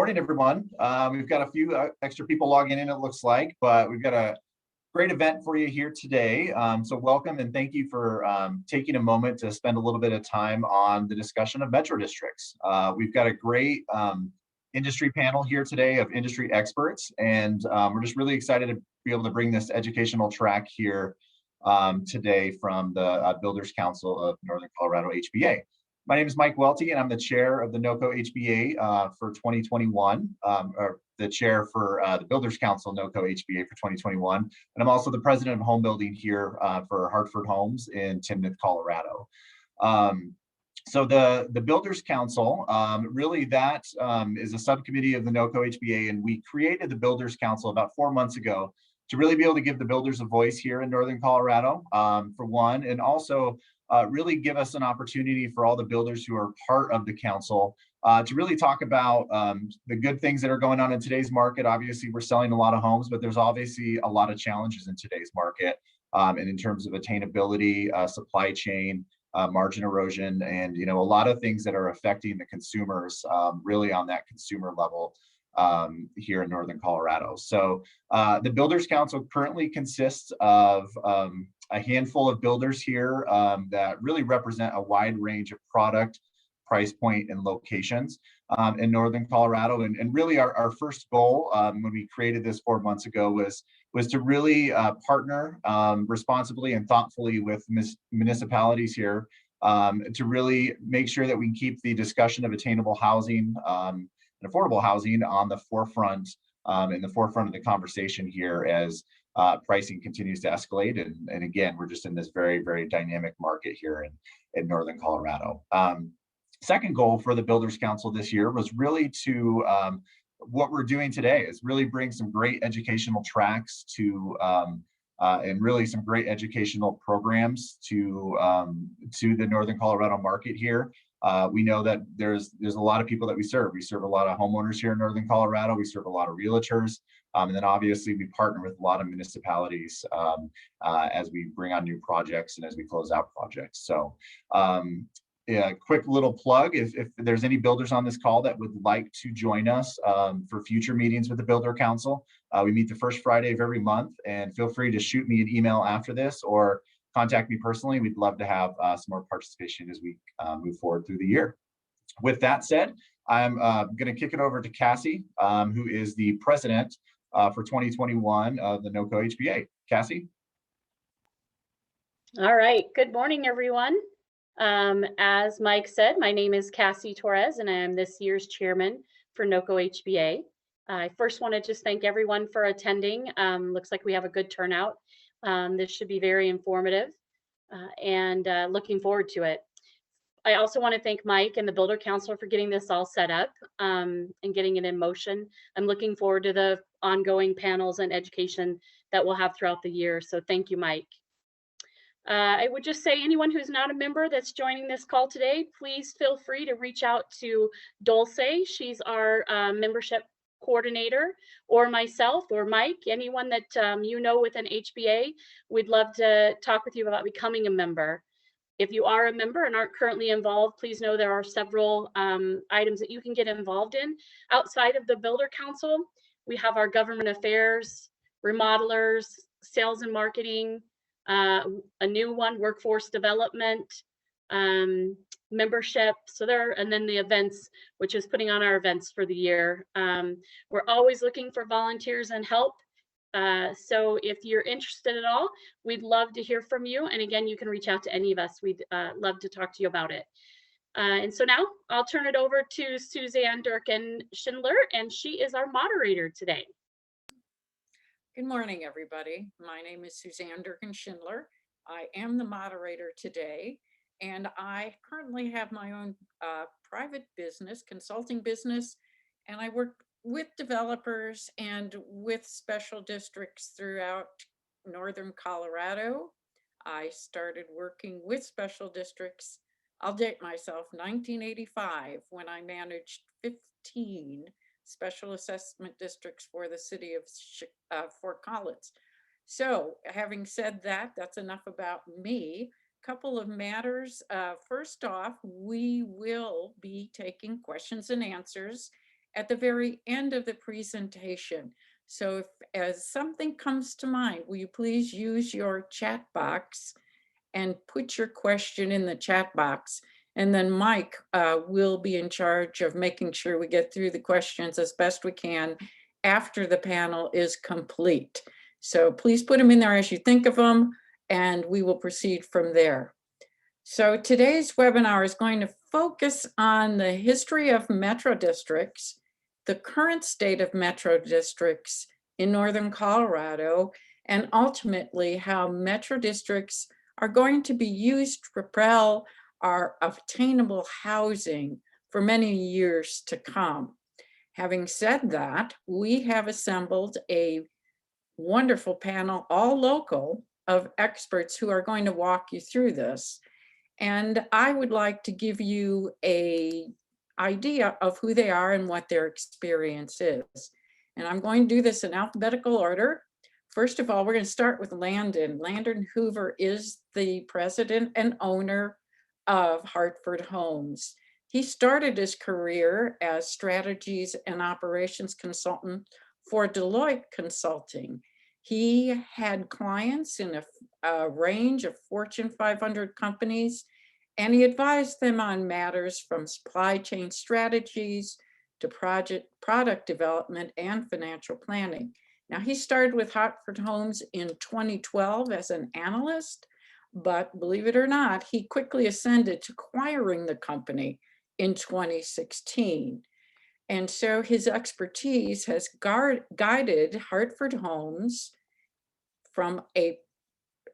Morning, everyone. We've got a few extra people logging in, it looks like, but we've got a great event for you here today. So welcome and thank you for taking a moment to spend a little bit of time on the discussion of metro districts. We've got a great industry panel here today of industry experts, and we're just really excited to be able to bring this educational track here today from the Builders Council of Northern Colorado HBA. My name is Mike Welty, and I'm the chair of the NoCo HBA for 2021, or the chair for the Builders Council NoCo HBA for 2021. And I'm also the president of home building here for Hartford Homes in Tinney, Colorado. So the Builders Council, really that is a subcommittee of the NoCo HBA, and we created the Builders Council about 4 months ago to really be able to give the builders a voice here in Northern Colorado, for one, and also really give us an opportunity for all the builders who are part of the council to really talk about the good things that are going on in today's market. Obviously, we're selling a lot of homes, but there's obviously a lot of challenges in today's market, and in terms of attainability, supply chain, margin erosion, and a lot of things that are affecting the consumers really on that consumer level here in Northern Colorado. So the Builders Council currently consists of a handful of builders here that really represent a wide range of product, price point, and locations in Northern Colorado. And really our first goal when we created this 4 months ago was to really partner responsibly and thoughtfully with municipalities here to really make sure that we can keep the discussion of attainable housing and affordable housing on the forefront, in the forefront of the conversation here as pricing continues to escalate. And again, we're just in this very, very dynamic market here in Northern Colorado. Second goal for the Builders Council this year was really to, what we're doing today is really bring some great educational tracks to, and really some great educational programs to the Northern Colorado market here. We know that there's a lot of people that we serve. We serve a lot of homeowners here in Northern Colorado. We serve a lot of realtors. And then obviously we partner with a lot of municipalities as we bring on new projects and as we close out projects. So yeah, quick little plug, if there's any builders on this call that would like to join us for future meetings with the Builder Council, we meet the first Friday of every month, and feel free to shoot me an email after this or contact me personally. We'd love to have some more participation as we move forward through the year. With that said, I'm going to kick it over to Cassie, who is the president for 2021 of the NoCo HBA. Cassie? All right. Good morning, everyone. As Mike said, my name is Cassie Torres, and I am this year's chairman for NoCo HBA. I first want to just thank everyone for attending. Looks like we have a good turnout. This should be very informative, and looking forward to it. I also want to thank Mike and the Builder Council for getting this all set up and getting it in motion. I'm looking forward to the ongoing panels and education that we'll have throughout the year. So thank you, Mike. I would just say anyone who's not a member that's joining this call today, please feel free to reach out to Dulce. She's our membership coordinator, or myself or Mike, anyone that you know within HBA. We'd love to talk with you about becoming a member. If you are a member and aren't currently involved, please know there are several items that you can get involved in. Outside of the Builder Council, we have our government affairs, remodelers, sales and marketing, a new one, workforce development, membership. So and then the events, which is putting on our events for the year. We're always looking for volunteers and help. So if you're interested at all, we'd love to hear from you. And again, you can reach out to any of us. We'd love to talk to you about it. And so now I'll turn it over to Susanne Durkin-Schindler, and she is our moderator today. Good morning, everybody. My name is Susanne Durkin-Schindler. I am the moderator today, and I currently have my own private business, consulting business, and I work with developers and with special districts throughout Northern Colorado. I started working with special districts, I'll date myself, 1985, when I managed 15 special assessment districts for the city of Fort Collins. So having said that, that's enough about me. Couple of matters. First off, we will be taking questions and answers at the very end of the presentation. So if as something comes to mind, will you please use your chat box and put your question in the chat box. And then Mike will be in charge of making sure we get through the questions as best we can after the panel is complete. So please put them in there as you think of them, and we will proceed from there. So today's webinar is going to focus on the history of metro districts, the current state of metro districts in Northern Colorado, and ultimately how metro districts are going to be used to propel our obtainable housing for many years to come. Having said that, we have assembled a wonderful panel, all local, of experts who are going to walk you through this. And I would like to give you an idea of who they are and what their experience is. And I'm going to do this in alphabetical order. First of all, we're going to start with Landon. Landon Hoover is the president and owner of Hartford Homes. He started his career as strategies and operations consultant for Deloitte Consulting. He had clients in a range of Fortune 500 companies, and he advised them on matters from supply chain strategies to product development and financial planning. Now, he started with Hartford Homes in 2012 as an analyst, but believe it or not, he quickly ascended to acquiring the company in 2016. And so his expertise has guided Hartford Homes from 8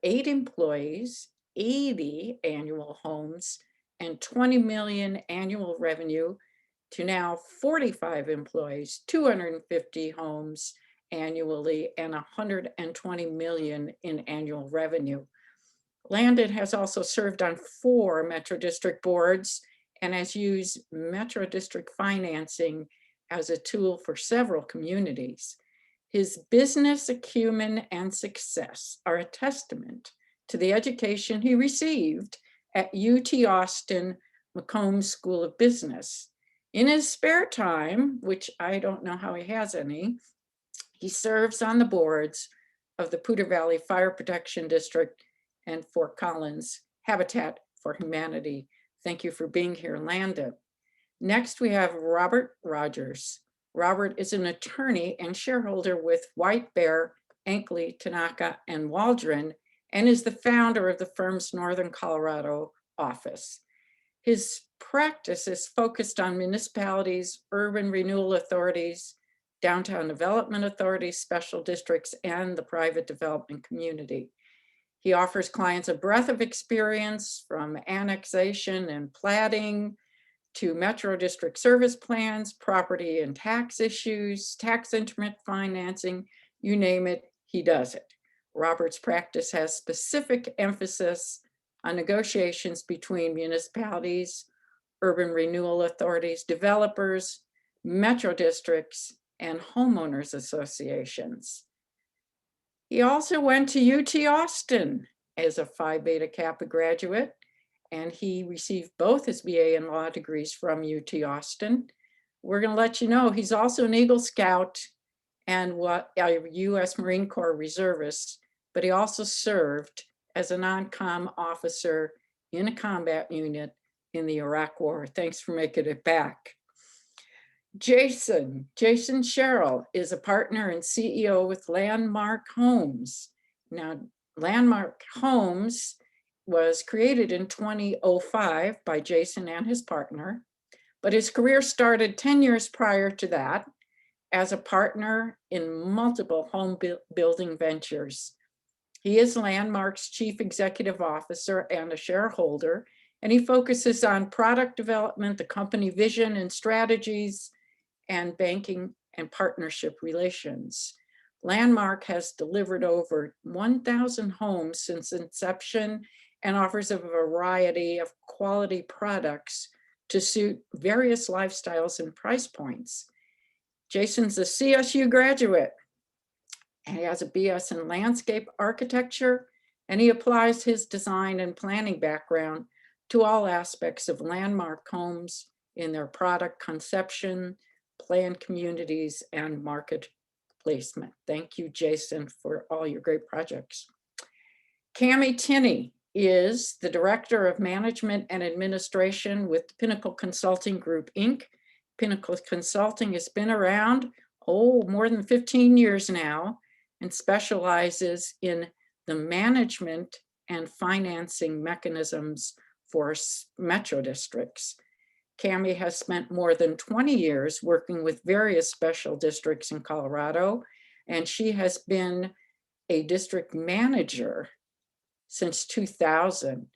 employees, 80 annual homes, and 20 million annual revenue to now 45 employees, 250 homes annually, and 120 million in annual revenue. Landon has also served on 4 Metro District boards and has used Metro District financing as a tool for several communities. His business acumen and success are a testament to the education he received at UT Austin McCombs School of Business. In his spare time, which I don't know how he has any, he serves on the boards of the Poudre Valley Fire Protection District and Fort Collins Habitat for Humanity. Thank you for being here, Landon. Next, we have Robert Rogers. Robert is an attorney and shareholder with White Bear, Ankley, Tanaka, and Waldron, and is the founder of the firm's Northern Colorado office. His practice is focused on municipalities, urban renewal authorities, downtown development authorities, special districts, and the private development community. He offers clients a breadth of experience from annexation and platting to Metro District service plans, property and tax issues, tax increment financing, you name it, he does it. Robert's practice has specific emphasis on negotiations between municipalities, urban renewal authorities, developers, Metro districts, and homeowners associations. He also went to UT Austin as a Phi Beta Kappa graduate, and he received both his BA and law degrees from UT Austin. We're going to let you know he's also an Eagle Scout and a U.S. Marine Corps reservist, but he also served as a non-com officer in a combat unit in the Iraq War. Thanks for making it back. Jason Sherrill is a partner and CEO with Landmark Homes. Now, Landmark Homes was created in 2005 by Jason and his partner, but his career started 10 years prior to that as a partner in multiple home building ventures. He is Landmark's chief executive officer and a shareholder, and he focuses on product development, the company vision and strategies, and banking and partnership relations. Landmark has delivered over 1,000 homes since inception and offers a variety of quality products to suit various lifestyles and price points. Jason's a CSU graduate. He has a BS in landscape architecture, and he applies his design and planning background to all aspects of Landmark Homes in their product conception, planned communities, and market placement. Thank you, Jason, for all your great projects. Kammy Tinney is the Director of Management and Administration with Pinnacle Consulting Group, Inc. Pinnacle Consulting has been around, more than 15 years now, and specializes in the management and financing mechanisms for metro districts. Kammy has spent more than 20 years working with various special districts in Colorado, and she has been a district manager since 2000.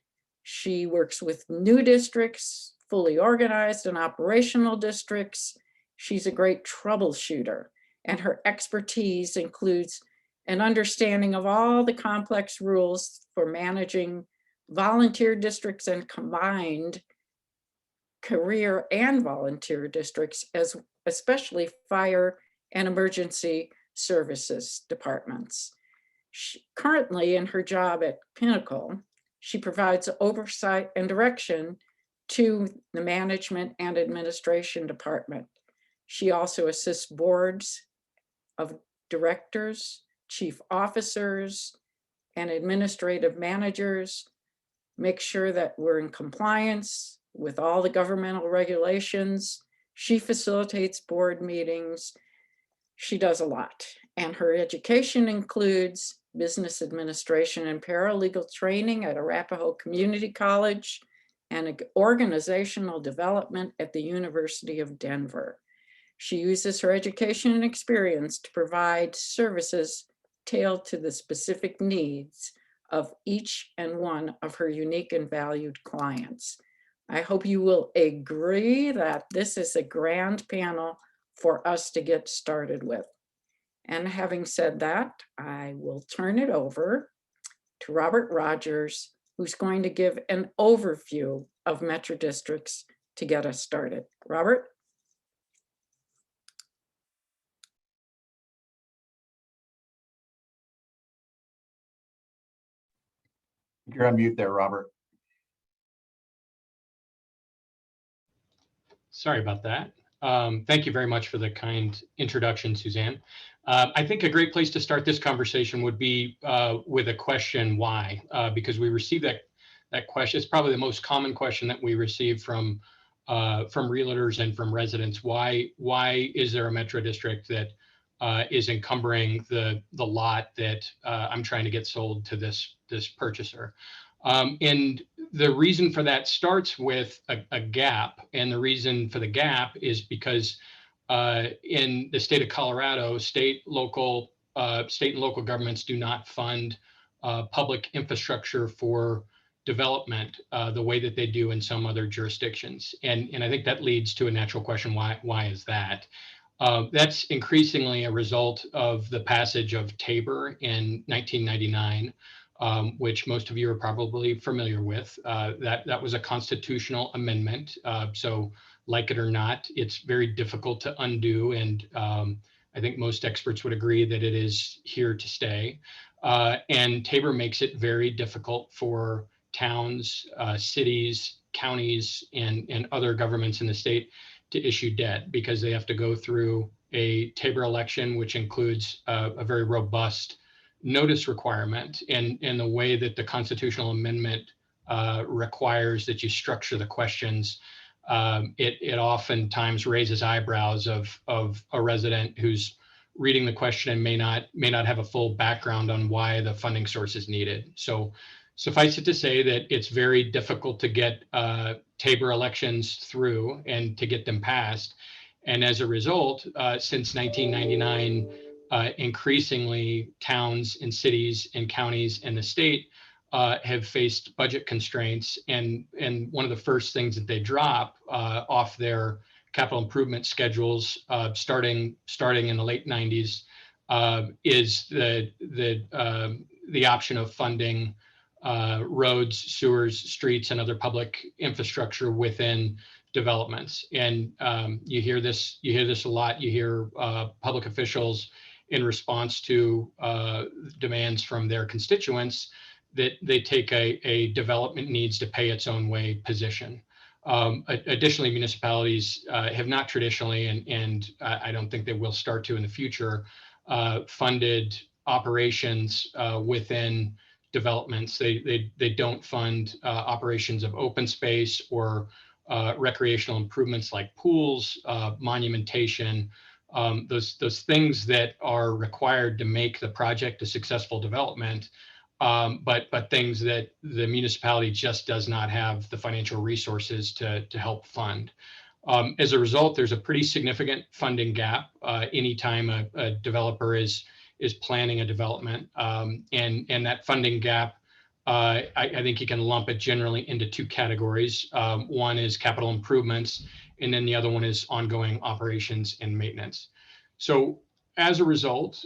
She works with new districts, fully organized and operational districts. She's a great troubleshooter, and her expertise includes an understanding of all the complex rules for managing volunteer districts and combined career and volunteer districts, especially fire and emergency services departments. Currently in her job at Pinnacle, she provides oversight and direction to the management and administration department. She also assists boards of directors, chief officers, and administrative managers, make sure that we're in compliance with all the governmental regulations. She facilitates board meetings. She does a lot. And her education includes business administration and paralegal training at Arapahoe Community College and organizational development at the University of Denver. She uses her education and experience to provide services tailored to the specific needs of each and one of her unique and valued clients. I hope you will agree that this is a grand panel for us to get started with. And having said that, I will turn it over to Robert Rogers, who's going to give an overview of Metro Districts to get us started. Robert? You're on mute there, Robert. Sorry about that. Thank you very much for the kind introduction, Suzanne. I think a great place to start this conversation would be with a question, why? Because we received that question. It's probably the most common question that we receive from realtors and from residents. Why is there a metro district that is encumbering the lot that I'm trying to get sold to this purchaser? And the reason for that starts with a gap. And the reason for the gap is because in the state of Colorado, state and local governments do not fund public infrastructure for development the way that they do in some other jurisdictions. And I think that leads to a natural question, why is that? That's increasingly a result of the passage of Tabor in 1999. Which most of you are probably familiar with. That was a constitutional amendment. So like it or not, it's very difficult to undo. And I think most experts would agree that it is here to stay. And Tabor makes it very difficult for towns, cities, counties, and other governments in the state to issue debt because they have to go through a Tabor election, which includes a very robust notice requirement, and the way that the constitutional amendment requires that you structure the questions, it oftentimes raises eyebrows of a resident who's reading the question and may not have a full background on why the funding source is needed. So suffice it to say that it's very difficult to get Tabor elections through and to get them passed. And as a result, since 1999, increasingly towns and cities and counties and the state have faced budget constraints, and one of the first things that they drop off their capital improvement schedules starting in the late 90s is the option of funding roads, sewers, streets, and other public infrastructure within developments. And you hear this a lot. You hear public officials in response to demands from their constituents that they take a development needs to pay its own way position. Additionally, municipalities have not traditionally, and I don't think they will start to in the future, funded operations within developments. They don't fund operations of open space or recreational improvements like pools, monumentation, those things that are required to make the project a successful development, but things that the municipality just does not have the financial resources to help fund. As a result, there's a pretty significant funding gap anytime a developer is planning a development, and that funding gap, I think you can lump it generally into two categories. One is capital improvements, and then the other one is ongoing operations and maintenance. So as a result,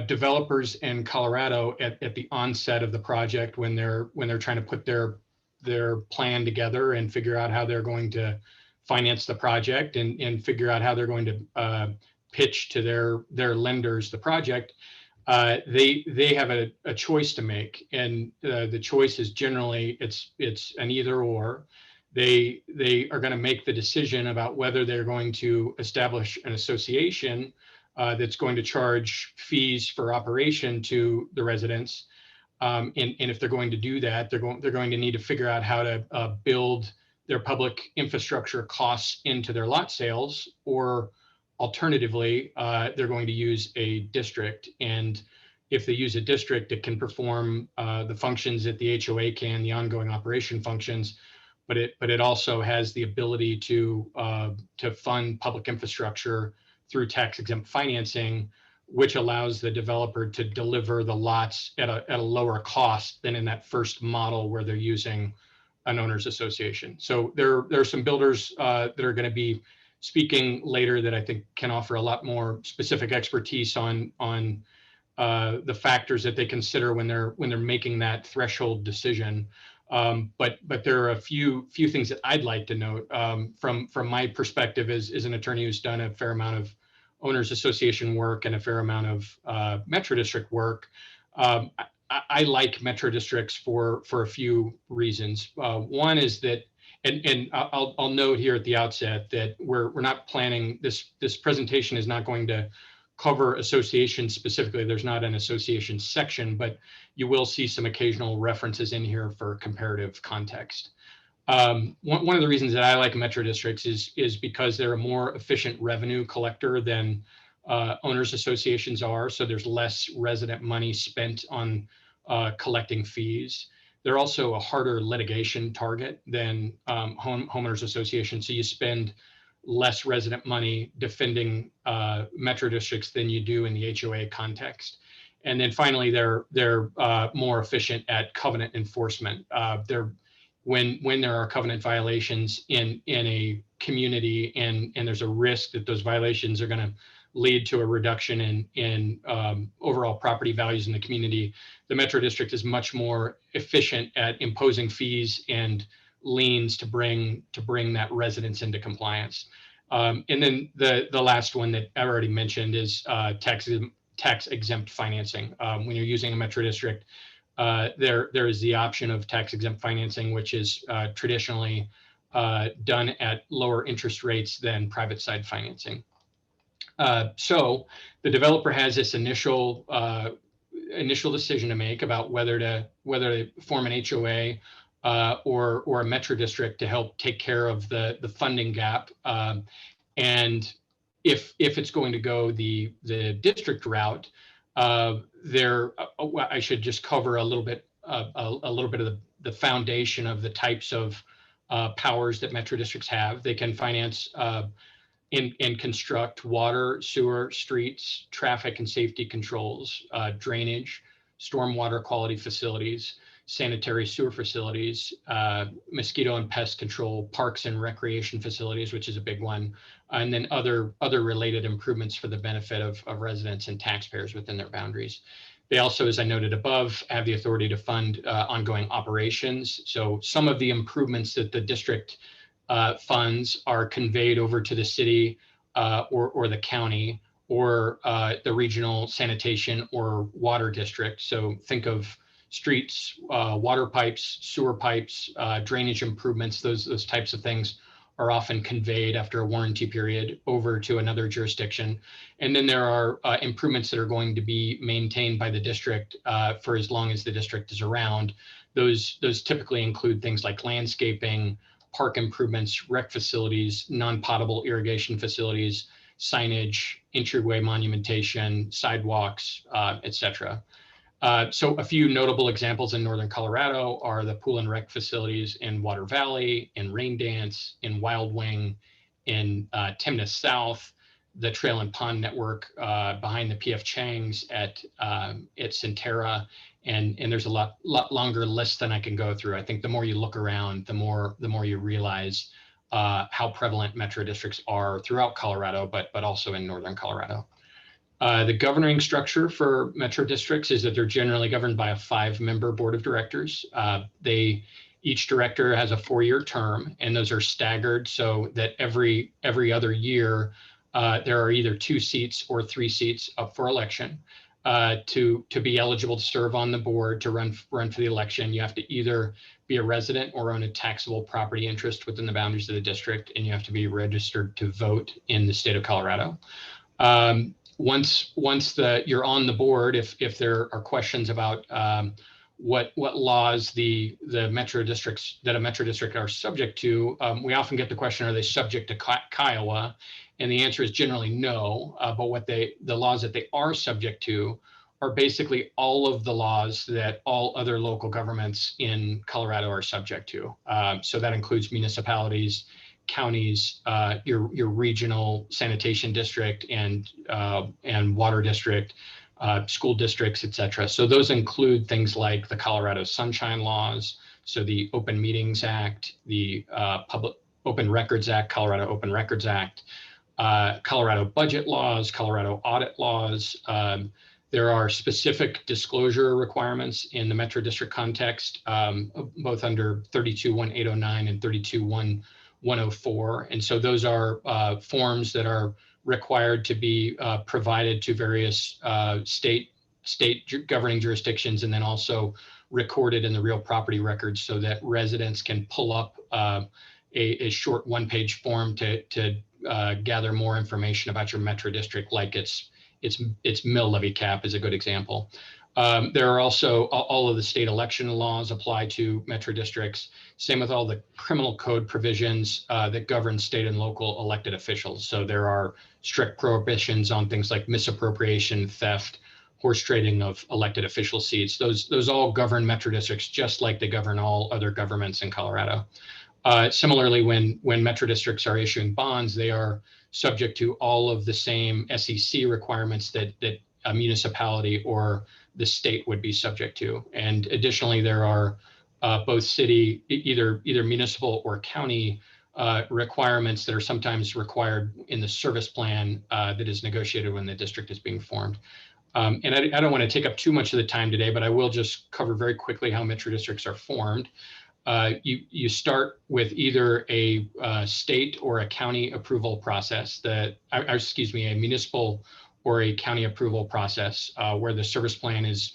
developers in Colorado at the onset of the project, when they're trying to put their plan together and figure out how they're going to finance the project and figure out how they're going to pitch to their lenders the project, they have a choice to make, and the choice is generally it's an either or. They are going to make the decision about whether they're going to establish an association that's going to charge fees for operation to the residents, and if they're going to do that, they're going to need to figure out how to build their public infrastructure costs into their lot sales, or alternatively, they're going to use a district. And if they use a district, it can perform the functions that the HOA can, the ongoing operation functions, but it also has the ability to fund public infrastructure through tax-exempt financing, which allows the developer to deliver the lots at a lower cost than in that first model where they're using an owners association. So there are some builders that are going to be speaking later that I think can offer a lot more specific expertise on the factors that they consider when they're making that threshold decision. But there are a few things that I'd like to note from my perspective as an attorney who's done a fair amount of owners association work and a fair amount of metro district work. I like metro districts for a few reasons. One is that, and I'll note here at the outset that we're not planning this presentation is not going to cover associations specifically. There's not an association section, but you will see some occasional references in here for comparative context. One of the reasons that I like metro districts is because they're a more efficient revenue collector than owners associations are. So there's less resident money spent on collecting fees. They're also a harder litigation target than homeowners associations. So you spend less resident money defending metro districts than you do in the HOA context. And then finally, they're more efficient at covenant enforcement. When there are covenant violations in a community and there's a risk that those violations are going to lead to a reduction in overall property values in the community, the metro district is much more efficient at imposing fees and liens to bring that residence into compliance. And then the last one that I already mentioned is tax exempt financing. When you're using a metro district, there is the option of tax exempt financing, which is traditionally done at lower interest rates than private side financing. So the developer has this initial decision to make about whether to form an HOA or a metro district to help take care of the funding gap. And if it's going to go the district route, I should just cover a little bit of the foundation of the types of powers that metro districts have. They can finance and construct water, sewer, streets, traffic and safety controls, drainage, stormwater quality facilities, sanitary sewer facilities, mosquito and pest control, parks and recreation facilities, which is a big one, and then other related improvements for the benefit of residents and taxpayers within their boundaries. They also, as I noted above, have the authority to fund ongoing operations. So some of the improvements that the district funds are conveyed over to the city or the county or the regional sanitation or water district. So think of streets, water pipes, sewer pipes, drainage improvements, those types of things are often conveyed after a warranty period over to another jurisdiction. And then there are improvements that are going to be maintained by the district for as long as the district is around. Those typically include things like landscaping, park improvements, rec facilities, non-potable irrigation facilities, signage, entryway monumentation, sidewalks, etc. So a few notable examples in Northern Colorado are the pool and rec facilities in Water Valley, in Rain Dance, in Wild Wing, in Timnath South, the Trail and Pond Network behind the PF Chang's at Centerra, and there's a lot longer list than I can go through. I think the more you look around, the more you realize how prevalent metro districts are throughout Colorado, but also in Northern Colorado. The governing structure for metro districts is that they're generally governed by a 5-member board of directors. Each director has a 4-year term, and those are staggered so that every other year there are either 2 seats or 3 seats up for election. To be eligible to serve on the board, to run for the election, you have to either be a resident or own a taxable property interest within the boundaries of the district, and you have to be registered to vote in the state of Colorado. Once you're on the board, if there are questions about what laws the metro districts that a metro district are subject to, we often get the question, are they subject to Kiowa? And the answer is generally no. But the laws that they are subject to are basically all of the laws that all other local governments in Colorado are subject to. So that includes municipalities, counties, your regional sanitation district and water district, school districts, etc. So those include things like the Colorado Sunshine Laws, so the Open Meetings Act, the Public Open Records Act, Colorado Open Records Act, Colorado budget laws, Colorado audit laws. There are specific disclosure requirements in the Metro District context, both under 32-1809 and 32-104. And so those are forms that are required to be provided to various state governing jurisdictions, and then also recorded in the real property records so that residents can pull up a short 1-page form to gather more information about your metro district, like its mill levy cap is a good example. There are also all of the state election laws apply to metro districts. Same with all the criminal code provisions that govern state and local elected officials. So there are strict prohibitions on things like misappropriation, theft, horse trading of elected official seats. Those all govern metro districts just like they govern all other governments in Colorado. Similarly, when metro districts are issuing bonds, they are subject to all of the same SEC requirements that a municipality or the state would be subject to. And additionally, there are both city, either municipal or county requirements that are sometimes required in the service plan that is negotiated when the district is being formed. And I don't want to take up too much of the time today, but I will just cover very quickly how metro districts are formed. You start with either a state or a county approval process, a municipal or a county approval process where the service plan is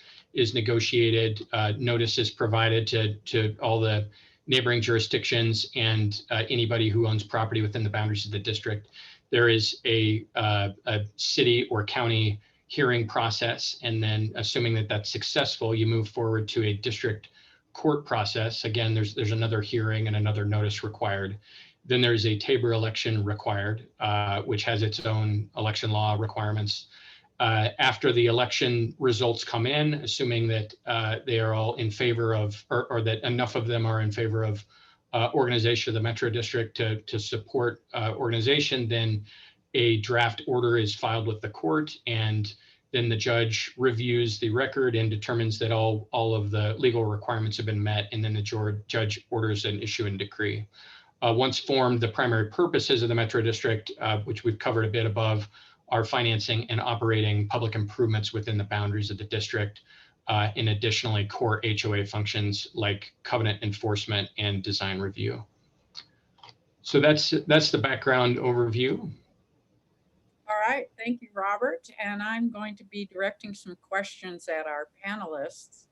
negotiated, notice is provided to all the neighboring jurisdictions and anybody who owns property within the boundaries of the district. There is a city or county hearing process, and then assuming that that's successful, you move forward to a district court process. Again, there's another hearing and another notice required. Then there's a Tabor election required, which has its own election law requirements. After the election results come in, assuming that they are all in favor of, or that enough of them are in favor of organization of the Metro District to support organization, then a draft order is filed with the court, and then the judge reviews the record and determines that all of the legal requirements have been met, and then the judge orders an issue and decree. Once formed, the primary purposes of the Metro District, which we've covered a bit above, are financing and operating public improvements within the boundaries of the district, and additionally core HOA functions like covenant enforcement and design review. So that's the background overview. All right, thank you, Robert. And I'm going to be directing some questions at our panelists.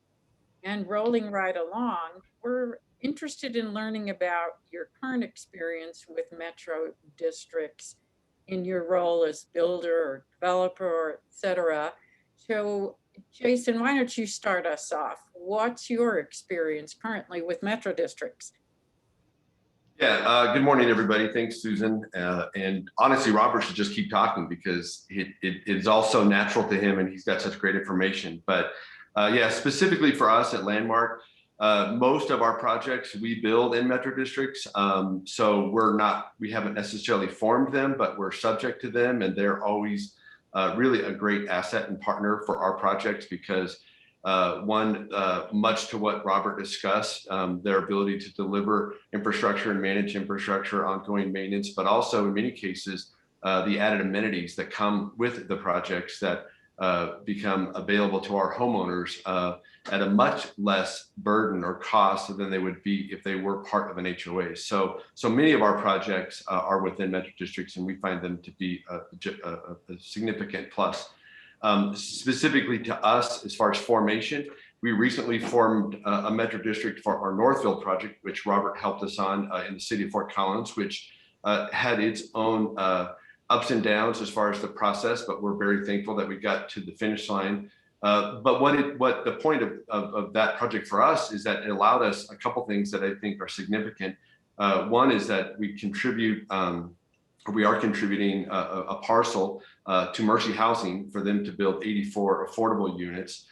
And rolling right along, we're interested in learning about your current experience with metro districts in your role as builder or developer, or et cetera. So Jason, why don't you start us off? What's your experience currently with metro districts? Yeah, good morning, everybody. Thanks, Susan. And honestly, Robert should just keep talking because it is all so natural to him and he's got such great information. But yeah, specifically for us at Landmark, most of our projects we build in metro districts. So we haven't necessarily formed them, but we're subject to them, and they're always really a great asset and partner for our projects because much to what Robert discussed, their ability to deliver infrastructure and manage infrastructure, ongoing maintenance, but also in many cases, the added amenities that come with the projects that become available to our homeowners at a much less burden or cost than they would be if they were part of an HOA. So many of our projects are within metro districts, and we find them to be a significant plus. Specifically to us, as far as formation, we recently formed a metro district for our Northville project, which Robert helped us on in the city of Fort Collins, which had its own ups and downs as far as the process, but we're very thankful that we got to the finish line. But what the point of that project for us is that it allowed us a couple things that I think are significant. One is that we are contributing a parcel to Mercy Housing for them to build 84 affordable units,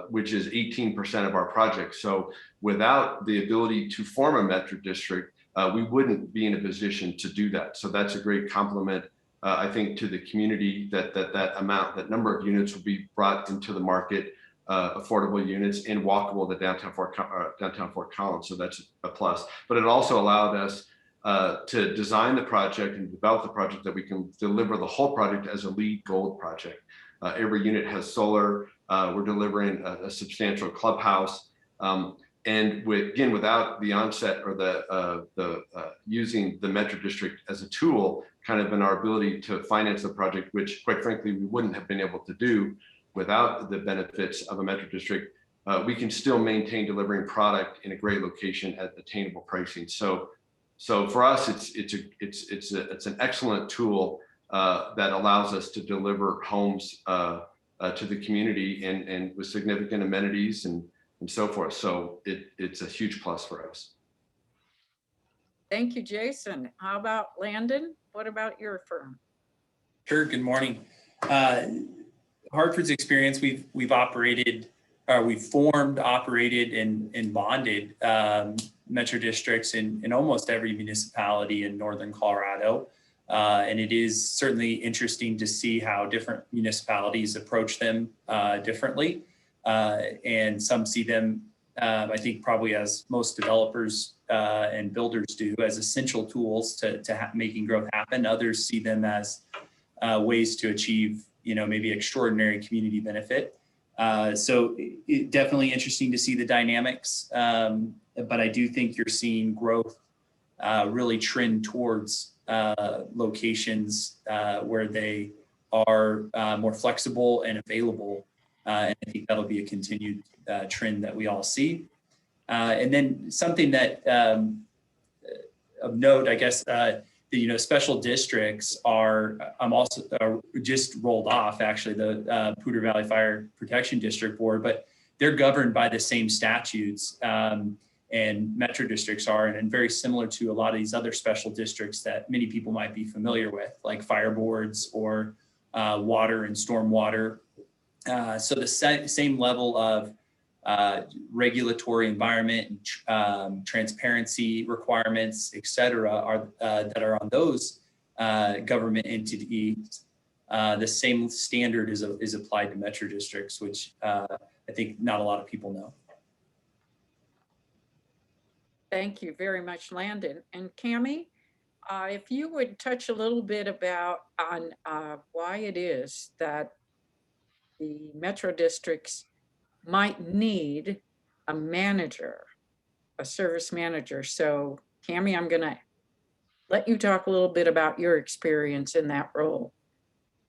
which is 18% of our project. So without the ability to form a metro district, we wouldn't be in a position to do that. So that's a great compliment, I think, to the community that number of units will be brought into the market, affordable units and walkable to downtown Fort Collins. So that's a plus. But it also allowed us to design the project and develop the project that we can deliver the whole project as a LEED Gold project. Every unit has solar. We're delivering a substantial clubhouse. And without the onset or the using the metro district as a tool, kind of in our ability to finance the project, which quite frankly, we wouldn't have been able to do without the benefits of a metro district, we can still maintain delivering product in a great location at attainable pricing. So for us, it's an excellent tool that allows us to deliver homes to the community and with significant amenities and so forth. So it's a huge plus for us. Thank you, Jason. How about Landon? What about your firm? Sure. Good morning. Hartford's experience, we've operated, we've formed, operated, and bonded metro districts in almost every municipality in northern Colorado. And it is certainly interesting to see how different municipalities approach them differently. And some see them, I think probably as most developers and builders do, as essential tools to making growth happen. Others see them as ways to achieve, maybe extraordinary community benefit. So definitely interesting to see the dynamics. But I do think you're seeing growth really trend towards locations where they are more flexible and available. And I think that'll be a continued trend that we all see. And then something that of note, I guess, special districts are just rolled off, actually, the Poudre Valley Fire Protection District Board, but they're governed by the same statutes and metro districts are, and very similar to a lot of these other special districts that many people might be familiar with, like fire boards or water and stormwater. So the same level of regulatory environment, transparency requirements, et cetera, that are on those government entities. The same standard is applied to metro districts, which I think not a lot of people know. Thank you very much, Landon. And Kammy, if you would touch a little bit on why it is that the metro districts might need a manager, a service manager. So Kammy, I'm going to let you talk a little bit about your experience in that role.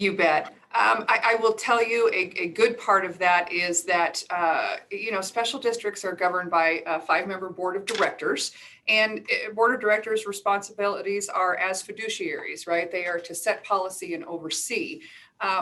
You bet. I will tell you a good part of that is that, special districts are governed by a 5-member board of directors, and board of directors' responsibilities are as fiduciaries, right? They are to set policy and oversee.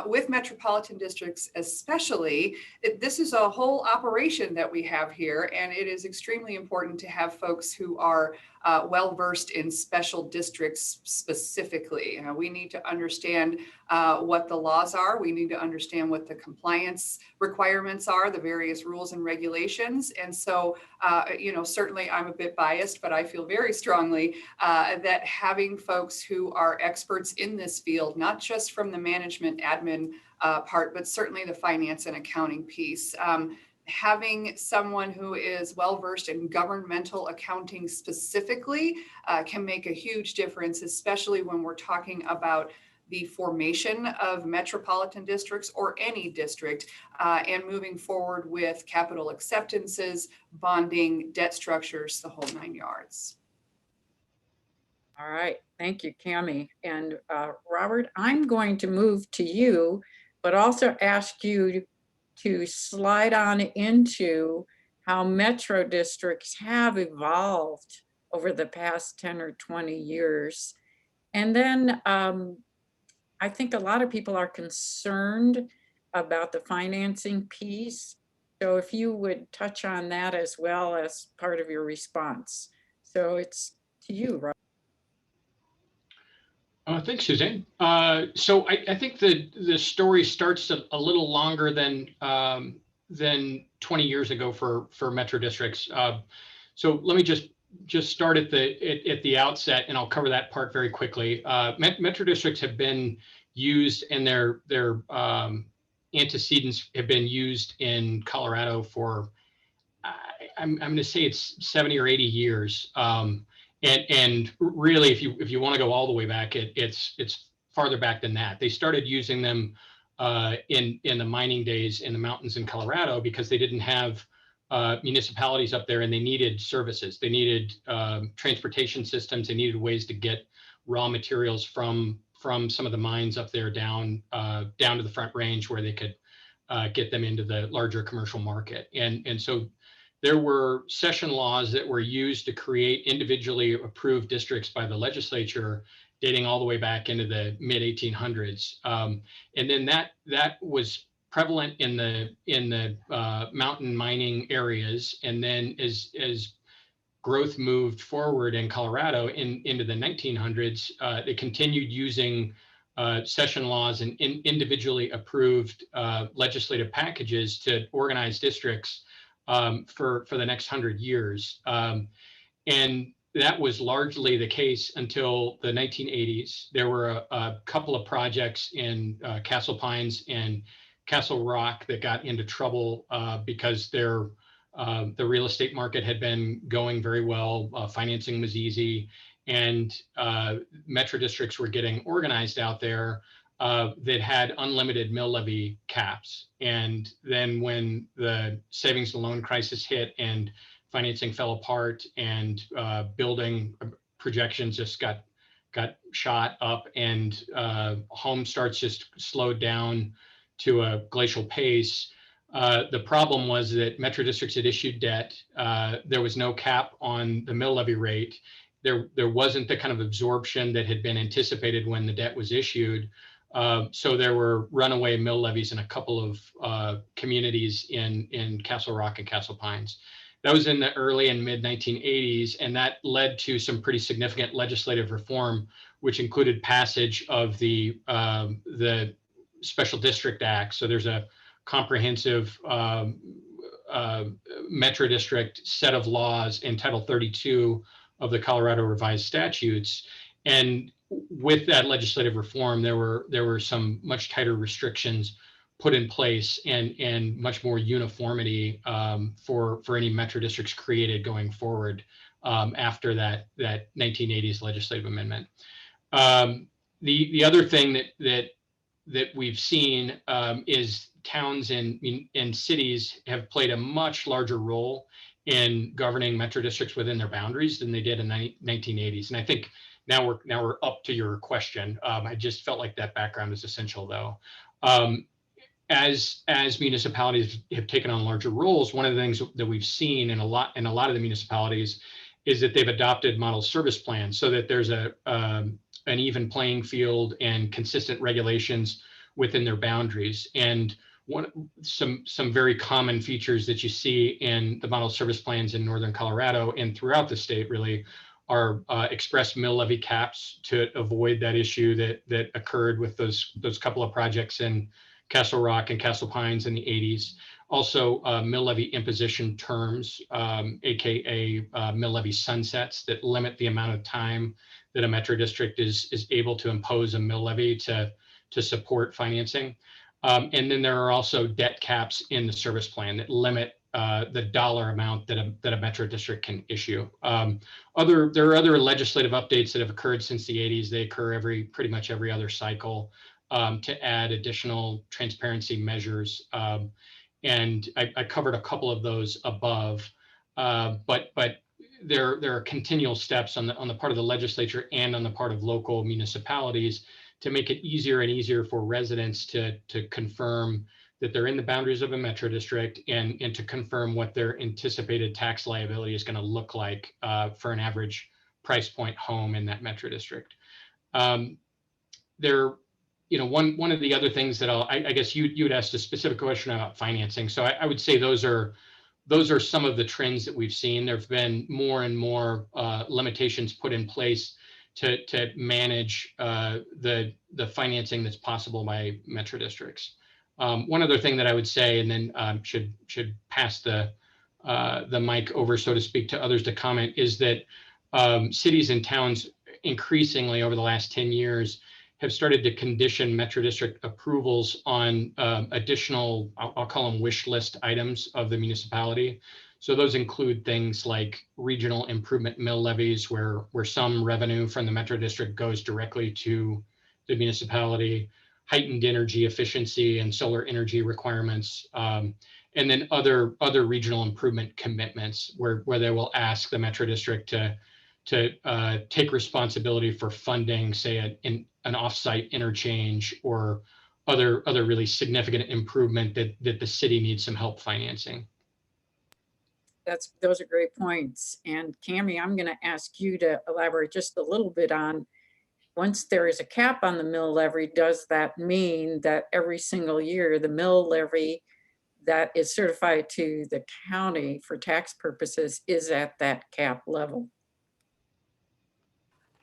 With metropolitan districts especially, this is a whole operation that we have here, and it is extremely important to have folks who are well-versed in special districts specifically. We need to understand what the laws are. We need to understand what the compliance requirements are, the various rules and regulations. And so, certainly I'm a bit biased, but I feel very strongly that having folks who are experts in this field, not just from the management admin part, but certainly the finance and accounting piece, having someone who is well-versed in governmental accounting specifically can make a huge difference, especially when we're talking about the formation of metropolitan districts or any district, and moving forward with capital acceptances, bonding, debt structures, the whole 9 yards. All right, thank you, Kammy. And Robert, I'm going to move to you, but also ask you to slide on into how metro districts have evolved over the past 10 or 20 years. And then I think a lot of people are concerned about the financing piece. So if you would touch on that as well as part of your response. So it's to you, Robert. Thanks, Suzanne. So I think the story starts a little longer than 20 years ago for metro districts. So let me just start at the outset, and I'll cover that part very quickly. Metro districts have been used, and their antecedents have been used in Colorado for I'm going to say it's 70 or 80 years. And really, if you want to go all the way back, it's farther back than that. They started using them in the mining days in the mountains in Colorado because they didn't have municipalities up there, and they needed services. They needed transportation systems. They needed ways to get raw materials from some of the mines up there down to the Front Range, where they could get them into the larger commercial market. And so there were session laws that were used to create individually approved districts by the legislature, dating all the way back into the mid 1800s. And then that was prevalent in the mountain mining areas. And then as growth moved forward in Colorado into the 1900s, they continued using session laws and individually approved legislative packages to organize districts for the next 100 years. And that was largely the case until the 1980s. There were a couple of projects in Castle Pines and Castle Rock that got into trouble because the real estate market had been going very well, financing was easy, and metro districts were getting organized out there that had unlimited mill levy caps. And then when the savings and loan crisis hit and financing fell apart, and building projections just got shot up, and home starts just slowed down to a glacial pace, the problem was that metro districts had issued debt. There was no cap on the mill levy rate. There wasn't the kind of absorption that had been anticipated when the debt was issued. So there were runaway mill levies in a couple of communities in Castle Rock and Castle Pines. That was in the early and mid 1980s, and that led to some pretty significant legislative reform, which included passage of the Special District Act. So there's a comprehensive metro district set of laws in Title 32 of the Colorado Revised Statutes. And with that legislative reform, there were some much tighter restrictions put in place, and much more uniformity for any metro districts created going forward after that 1980s legislative amendment. The other thing that we've seen is towns and cities have played a much larger role in governing metro districts within their boundaries than they did in the 1980s. And I think Now we're up to your question. I just felt like that background is essential, though. As municipalities have taken on larger roles, one of the things that we've seen in a lot of the municipalities is that they've adopted model service plans so that there's an even playing field and consistent regulations within their boundaries. And some very common features that you see in the model service plans in Northern Colorado and throughout the state really are express mill levy caps to avoid that issue that occurred with those couple of projects in Castle Rock and Castle Pines in the 80s. Also, mill levy imposition terms, aka mill levy sunsets, that limit the amount of time that a metro district is able to impose a mill levy to support financing. And then there are also debt caps in the service plan that limit the dollar amount that a metro district can issue. There are other legislative updates that have occurred since the 80s. They occur pretty much every other cycle to add additional transparency measures. And I covered a couple of those above, but there are continual steps on the part of the legislature and on the part of local municipalities to make it easier and easier for residents to confirm that they're in the boundaries of a metro district and to confirm what their anticipated tax liability is going to look like for an average price point home in that metro district. One of the other things that I guess you had asked a specific question about financing. So I would say those are some of the trends that we've seen. There have been more and more limitations put in place to manage the financing that's possible by metro districts. One other thing that I would say, and then should pass the mic over, so to speak, to others to comment, is that cities and towns increasingly over the last 10 years have started to condition metro district approvals on additional, I'll call them wish list items of the municipality. So those include things like regional improvement mill levies, where some revenue from the metro district goes directly to the municipality, heightened energy efficiency and solar energy requirements, and then other regional improvement commitments where they will ask the metro district to take responsibility for funding, say, an offsite interchange or other really significant improvement that the city needs some help financing. Those are great points. And Kammy, I'm going to ask you to elaborate just a little bit on, once there is a cap on the mill levy, does that mean that every single year the mill levy that is certified to the county for tax purposes is at that cap level?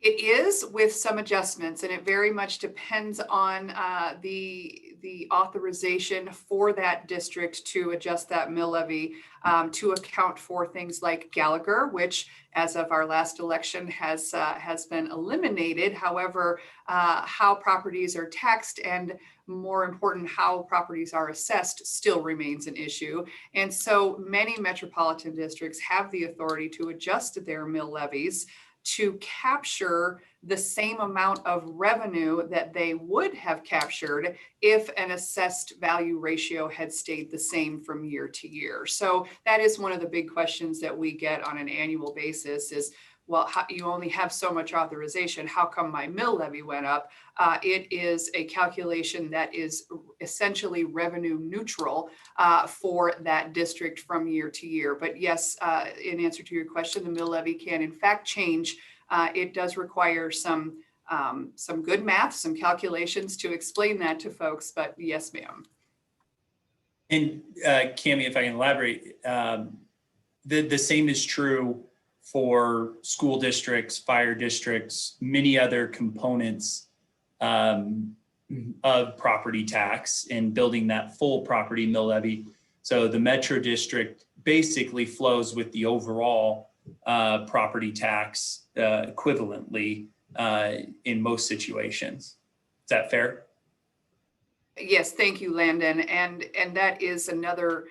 It is, with some adjustments, and it very much depends on the authorization for that district to adjust that mill levy to account for things like Gallagher, which as of our last election has been eliminated. However, how properties are taxed and, more important, how properties are assessed still remains an issue. And so many metropolitan districts have the authority to adjust their mill levies to capture the same amount of revenue that they would have captured if an assessed value ratio had stayed the same from year to year. So that is one of the big questions that we get on an annual basis is, well, you only have so much authorization. How come my mill levy went up? It is a calculation that is essentially revenue neutral for that district from year to year. But yes, in answer to your question, the mill levy can in fact change. It does require some good math, some calculations to explain that to folks, but yes, ma'am. And Kammy, if I can elaborate, the same is true for school districts, fire districts, many other components of property tax and building that full property mill levy. So the metro district basically flows with the overall property tax equivalently in most situations. Is that fair? Yes, thank you, Landon. And that is another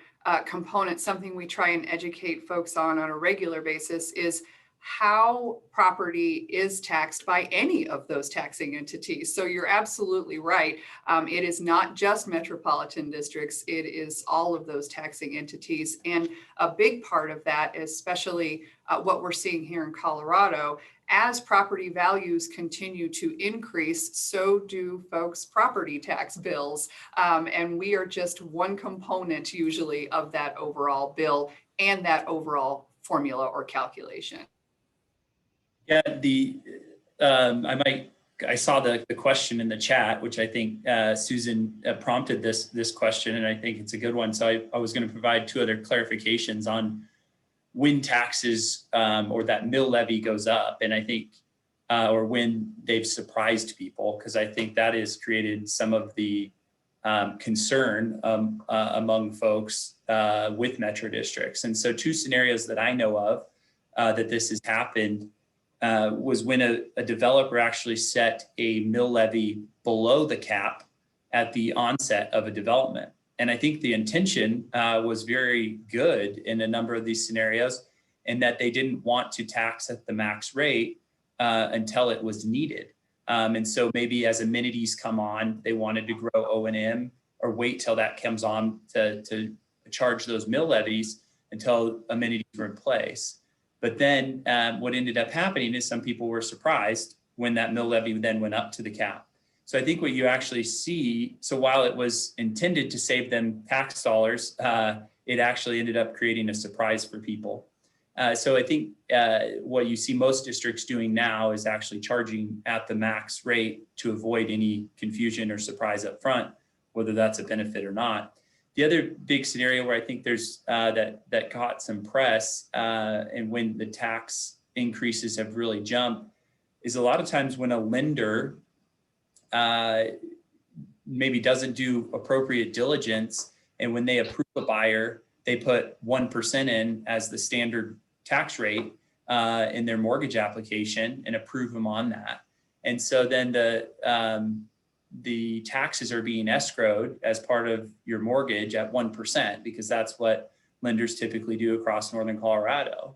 component, something we try and educate folks on a regular basis, is how property is taxed by any of those taxing entities. So you're absolutely right. It is not just metropolitan districts, it is all of those taxing entities. And a big part of that, especially what we're seeing here in Colorado, as property values continue to increase, so do folks' property tax bills. And we are just one component usually of that overall bill and that overall formula or calculation. Yeah, I saw the question in the chat, which I think Susan prompted this question, and I think it's a good one. So I was going to provide two other clarifications on when taxes or that mill levy goes up, and I think, or when they've surprised people, because I think that has created some of the concern among folks with metro districts. And so two scenarios that I know of that this has happened was when a developer actually set a mill levy below the cap at the onset of a development. And I think the intention was very good in a number of these scenarios, and that they didn't want to tax at the max rate until it was needed. And so maybe as amenities come on, they wanted to grow O&M or wait till that comes on to charge those mill levies until amenities were in place. But then what ended up happening is some people were surprised when that mill levy then went up to the cap. So I think what you actually see, so while it was intended to save them tax dollars, it actually ended up creating a surprise for people. So I think what you see most districts doing now is actually charging at the max rate to avoid any confusion or surprise up front, whether that's a benefit or not. The other big scenario where I think there's that caught some press and when the tax increases have really jumped is a lot of times when a lender maybe doesn't do appropriate diligence, and when they approve a buyer, they put 1% in as the standard tax rate in their mortgage application and approve them on that. And so then the taxes are being escrowed as part of your mortgage at 1%, because that's what lenders typically do across Northern Colorado.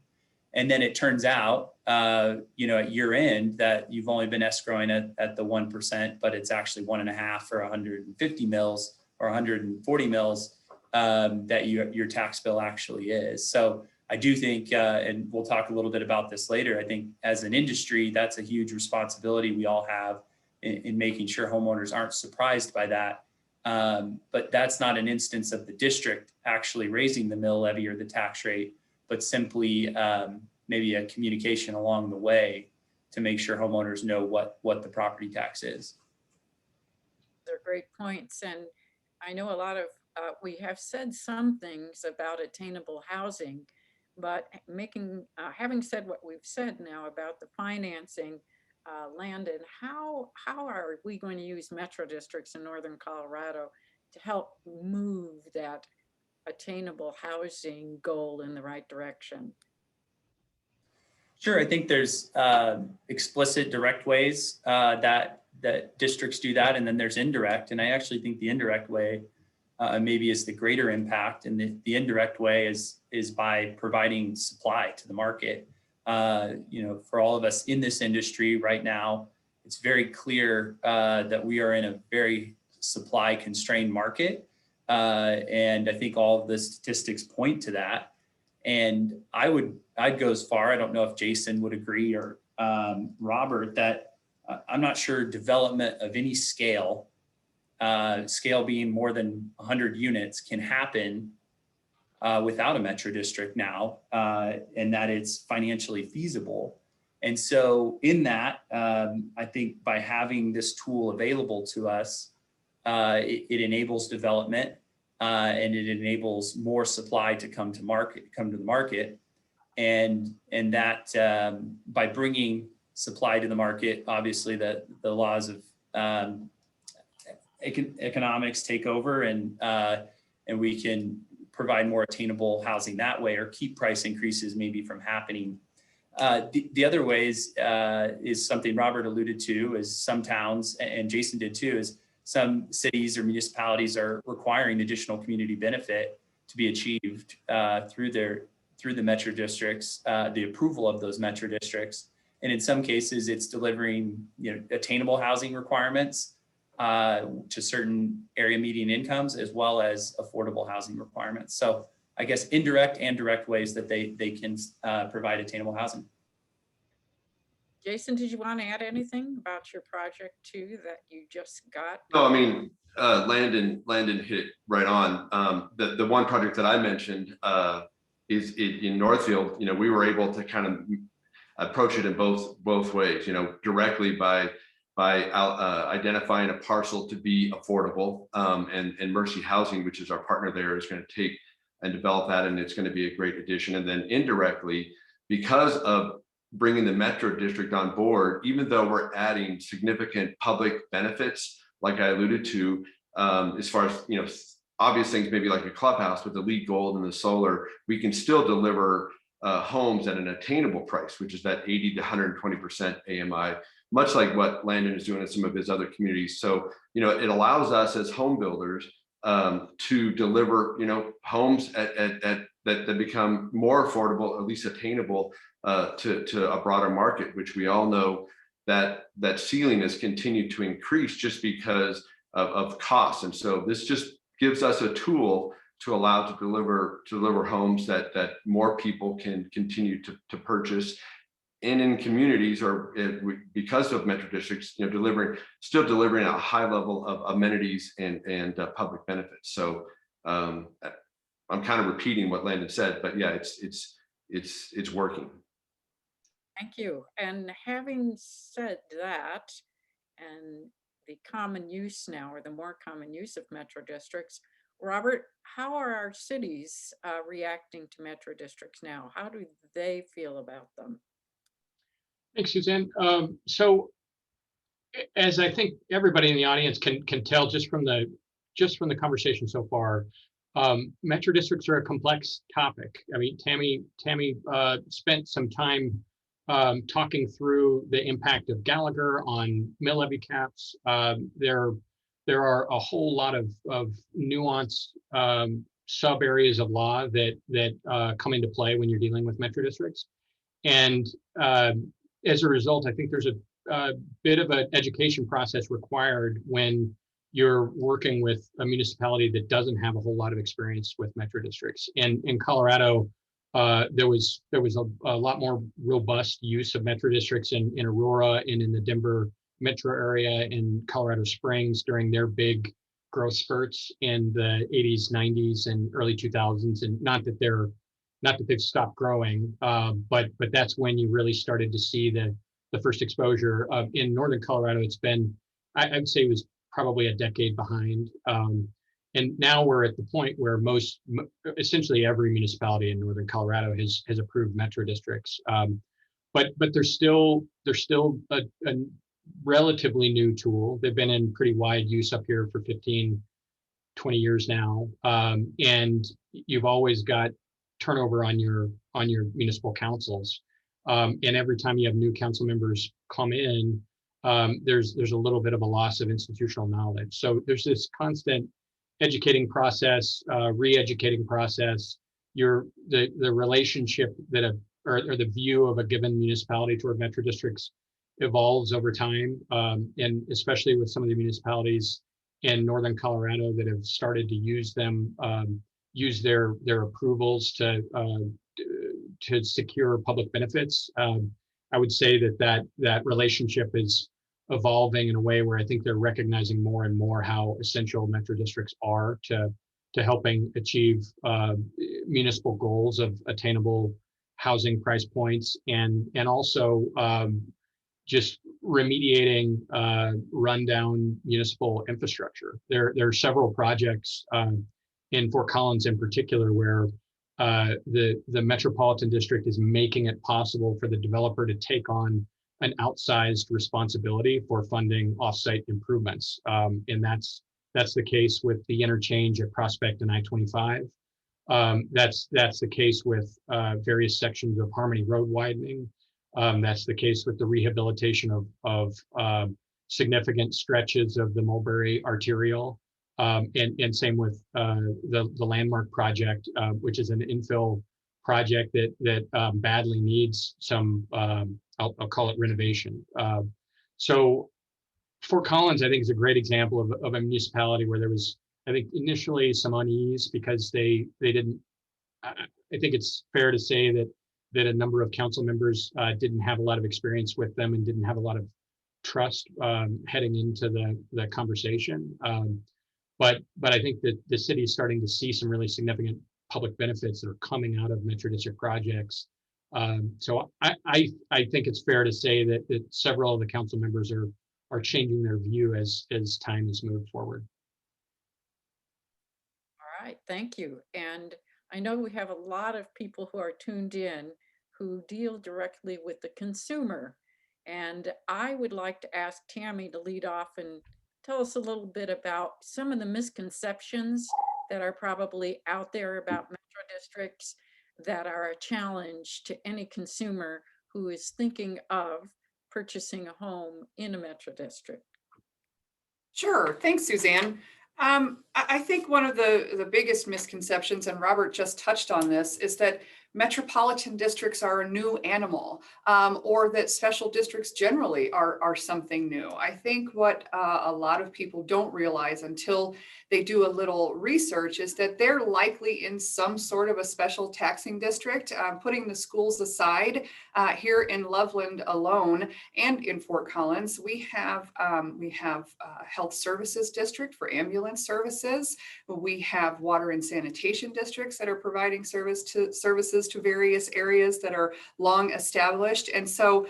And then it turns out, at year end that you've only been escrowing at the 1%, but it's actually 1.5 or 150 mils or 140 mils that your tax bill actually is. So I do think, and we'll talk a little bit about this later, I think as an industry, that's a huge responsibility we all have in making sure homeowners aren't surprised by that. But that's not an instance of the district actually raising the mill levy or the tax rate, but simply maybe a communication along the way to make sure homeowners know what the property tax is. They're great points. And I know a lot of, we have said some things about attainable housing, but having said what we've said now about the financing, Landon, how are we going to use metro districts in Northern Colorado to help move that attainable housing goal in the right direction? Sure, I think there's explicit direct ways that districts do that, and then there's indirect. And I actually think the indirect way maybe is the greater impact, and the indirect way is by providing supply to the market. For all of us in this industry right now, it's very clear that we are in a very supply constrained market. And I think all of the statistics point to that. And I'd go as far, I don't know if Jason would agree or Robert, that I'm not sure development of any scale being more than 100 units can happen without a metro district now, and that it's financially feasible. And so in that, I think by having this tool available to us, it enables development and it enables more supply to come to the market. And that by bringing supply to the market, obviously the laws of economics take over, and we can provide more attainable housing that way, or keep price increases maybe from happening. The other ways is something Robert alluded to, is some towns, and Jason did too, is some cities or municipalities are requiring additional community benefit to be achieved through through the metro districts, the approval of those metro districts. And in some cases, it's delivering, attainable housing requirements to certain area median incomes, as well as affordable housing requirements. So I guess indirect and direct ways that they can provide attainable housing. Jason, did you want to add anything about your project too that you just got? No, I mean, Landon hit it right on. The one project that I mentioned is in Northfield. We were able to kind of approach it in both ways. Directly by identifying a parcel to be affordable, and Mercy Housing, which is our partner there, is going to take and develop that, and it's going to be a great addition. And then indirectly, because of bringing the Metro District on board, even though we're adding significant public benefits, like I alluded to, as far as, obvious things, maybe like a clubhouse with the LEED Gold and the solar, we can still deliver homes at an attainable price, which is that 80 to 120% AMI, much like what Landon is doing in some of his other communities. So, it allows us as home builders to deliver, homes that become more affordable, at least attainable to a broader market, which we all know that ceiling has continued to increase just because of costs. And so this just gives us a tool to allow to deliver homes that more people can continue to purchase, and in communities, or because of metro districts, still delivering a high level of amenities and public benefits. So I'm kind of repeating what Landon said, but yeah, it's working. Thank you. And having said that, and the common use now, or the more common use of metro districts, Robert, how are our cities reacting to metro districts now? How do they feel about them? Thanks, Suzanne. So as I think everybody in the audience can tell just from the conversation so far, metro districts are a complex topic. I mean, Tammy spent some time talking through the impact of Gallagher on mill levy caps. There are a whole lot of nuanced sub areas of law that come into play when you're dealing with metro districts. And as a result, I think there's a bit of an education process required when you're working with a municipality that doesn't have a whole lot of experience with metro districts. And in Colorado, there was a lot more robust use of metro districts in Aurora and in the Denver metro area, in Colorado Springs during their big growth spurts in the 80s, 90s, and early 2000s. And not that they've stopped growing, but that's when you really started to see the first exposure. In Northern Colorado, it's been, I'd say it was probably a decade behind. And now we're at the point where essentially every municipality in Northern Colorado has approved metro districts. But they're still a relatively new tool. They've been in pretty wide use up here for 15, 20 years now. And you've always got turnover on your municipal councils. And every time you have new council members come in, there's a little bit of a loss of institutional knowledge. So there's this constant educating process, re-educating process. The relationship or the view of a given municipality toward metro districts evolves over time, and especially with some of the municipalities in Northern Colorado that have started to use them, use their approvals to secure public benefits. I would say that relationship is evolving in a way where I think they're recognizing more and more how essential metro districts are to helping achieve municipal goals of attainable housing price points, and also just remediating rundown municipal infrastructure. There are several projects in Fort Collins in particular where the Metropolitan District is making it possible for the developer to take on an outsized responsibility for funding offsite improvements. And that's the case with the interchange at Prospect and I-25. That's the case with various sections of Harmony Road widening. That's the case with the rehabilitation of significant stretches of the Mulberry Arterial, and same with the Landmark project, which is an infill project that badly needs some, I'll call it renovation. So Fort Collins, I think, is a great example of a municipality where there was, I think, initially some unease because they didn't. I think it's fair to say that a number of council members didn't have a lot of experience with them and didn't have a lot of trust heading into the conversation. But I think that the city is starting to see some really significant public benefits that are coming out of Metro District projects. So I think it's fair to say that several of the council members are changing their view as time has moved forward. All right, thank you. And I know we have a lot of people who are tuned in who deal directly with the consumer. And I would like to ask Tammy to lead off and tell us a little bit about some of the misconceptions that are probably out there about metro districts that are a challenge to any consumer who is thinking of purchasing a home in a metro district. Sure. Thanks, Suzanne. I think one of the biggest misconceptions, and Robert just touched on this, is that metropolitan districts are a new animal, or that special districts generally are something new. I think what a lot of people don't realize until they do a little research is that they're likely in some sort of a special taxing district. Putting the schools aside, here in Loveland alone and in Fort Collins, we have health services district for ambulance services. We have water and sanitation districts that are providing services to various areas that are long established. And so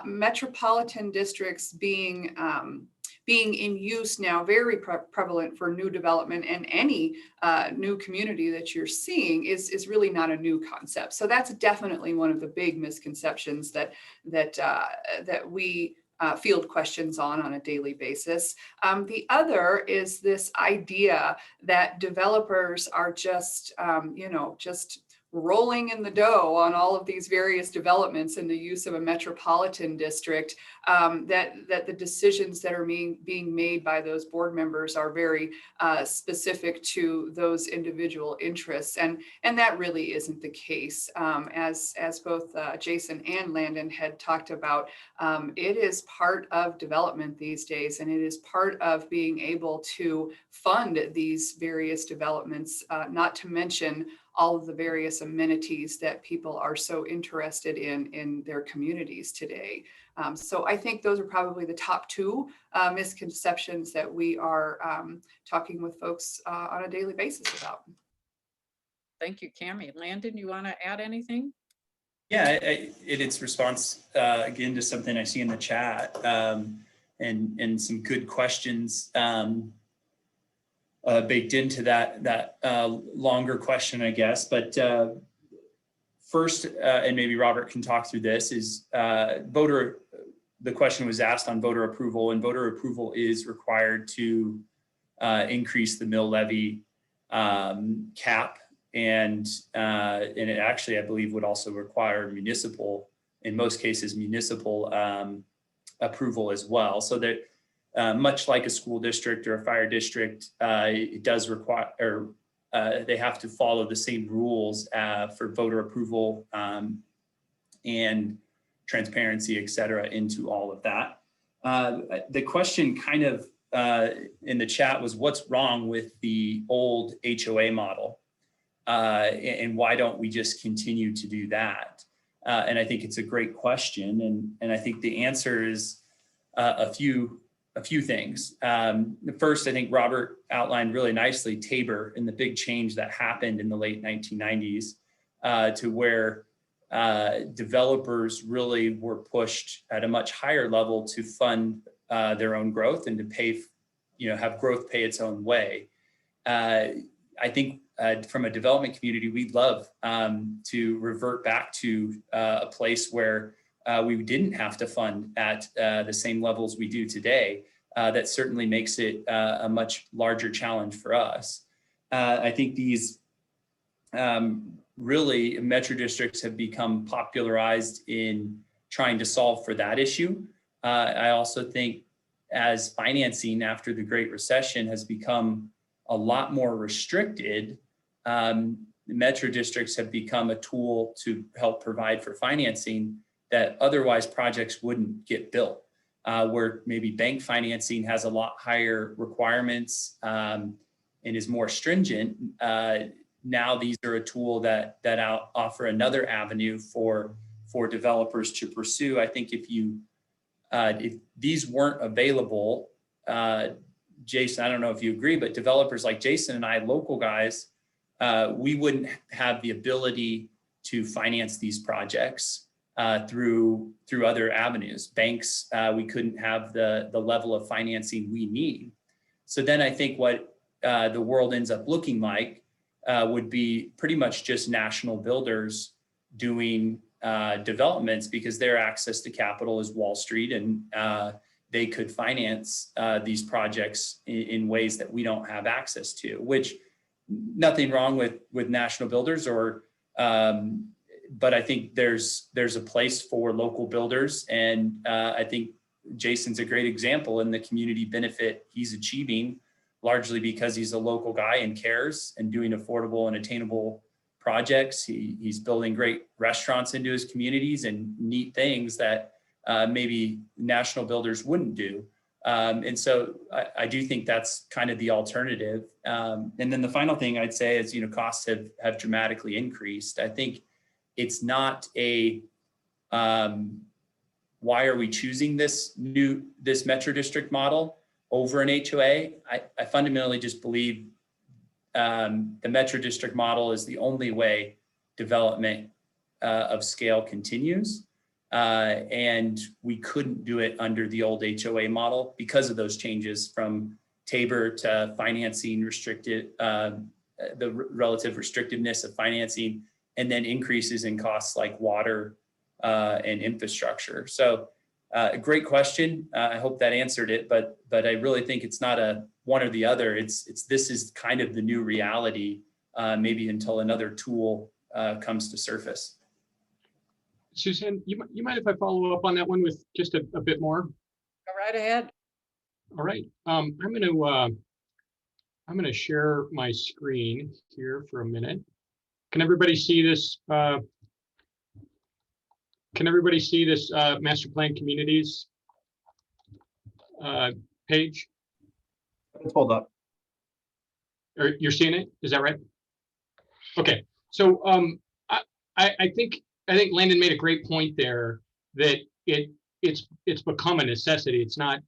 metropolitan districts being in use now, very prevalent for new development, and any new community that you're seeing is really not a new concept. So that's definitely one of the big misconceptions that we field questions on a daily basis. The other is this idea that developers are just rolling in the dough on all of these various developments in the use of a metropolitan district, that the decisions that are being made by those board members are very specific to those individual interests. And that really isn't the case. As both Jason and Landon had talked about, it is part of development these days, and it is part of being able to fund these various developments, not to mention all of the various amenities that people are so interested in their communities today. So I think those are probably the top two misconceptions that we are talking with folks on a daily basis about. Thank you, Kammy. Landon, you want to add anything? Yeah, it's response again to something I see in the chat, and some good questions baked into that longer question, I guess. But first, and maybe Robert can talk through this, is the question was asked on voter approval, and voter approval is required to increase the mill levy cap, and it actually, I believe, would also require municipal, in most cases, municipal approval as well. So that much like a school district or a fire district, it does require, or they have to follow the same rules for voter approval and transparency, et cetera, into all of that. The question kind of in the chat was, what's wrong with the old HOA model? And why don't we just continue to do that? And I think it's a great question. And I think the answer is a few things. First, I think Robert outlined really nicely Tabor and the big change that happened in the late 1990s to where developers really were pushed at a much higher level to fund their own growth and to pay, have growth pay its own way. I think from a development community, we'd love to revert back to a place where we didn't have to fund at the same levels we do today. That certainly makes it a much larger challenge for us. I think these really metro districts have become popularized in trying to solve for that issue. I also think as financing after the Great Recession has become a lot more restricted, metro districts have become a tool to help provide for financing that otherwise projects wouldn't get built, where maybe bank financing has a lot higher requirements and is more stringent. Now these are a tool that offer another avenue for developers to pursue. I think if these weren't available, Jason, I don't know if you agree, but developers like Jason and I, local guys, we wouldn't have the ability to finance these projects through other avenues. Banks, we couldn't have the level of financing we need. So then I think what the world ends up looking like would be pretty much just national builders doing developments, because their access to capital is Wall Street, and they could finance these projects in ways that we don't have access to, which nothing wrong with national builders, but I think there's a place for local builders. And I think Jason's a great example in the community benefit he's achieving, largely because he's a local guy and cares and doing affordable and attainable projects. He's building great restaurants into his communities and neat things that maybe national builders wouldn't do. And so I do think that's kind of the alternative. And then the final thing I'd say is, costs have dramatically increased. I think it's not why are we choosing this metro district model over an HOA? I fundamentally just believe the metro district model is the only way development of scale continues. And we couldn't do it under the old HOA model because of those changes from Tabor to financing restricted, the relative restrictiveness of financing, and then increases in costs like water and infrastructure. So a great question. I hope that answered it, but I really think it's not a one or the other. This is kind of the new reality, maybe until another tool comes to surface. Susanne, you mind if I follow up on that one with just a bit more? Go right ahead. All right. I'm gonna share my screen here for a minute. Can everybody see this? Master Plan Communities page? It's pulled up. Or you're seeing it? Is that right? Okay. So I think Landon made a great point there that it's become a necessity. It's not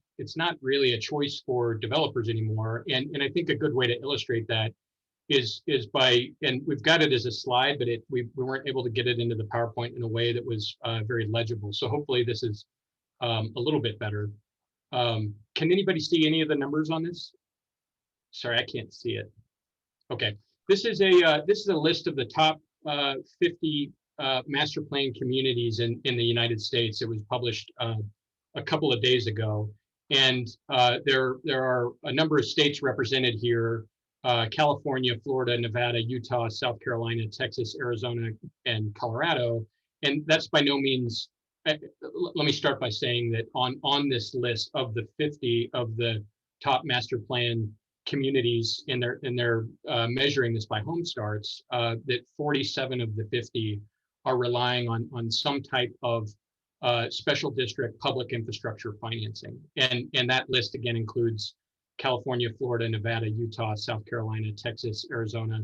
really a choice for developers anymore. And I think a good way to illustrate that is by, and we've got it as a slide, but we weren't able to get it into the PowerPoint in a way that was very legible. So hopefully this is a little bit better. Can anybody see any of the numbers on this? Sorry, I can't see it. Okay, this is a list of the top 50 master plan communities in the United States. It was published a couple of days ago, and there are a number of states represented here: California, Florida, Nevada, Utah, South Carolina, Texas, Arizona, and Colorado. And that's by no means. Let me start by saying that on this list of the 50 of the top master plan communities, and they're measuring this by home starts, that 47 of the 50 are relying on some type of special district public infrastructure financing. And that list again includes California, Florida, Nevada, Utah, South Carolina, Texas, Arizona,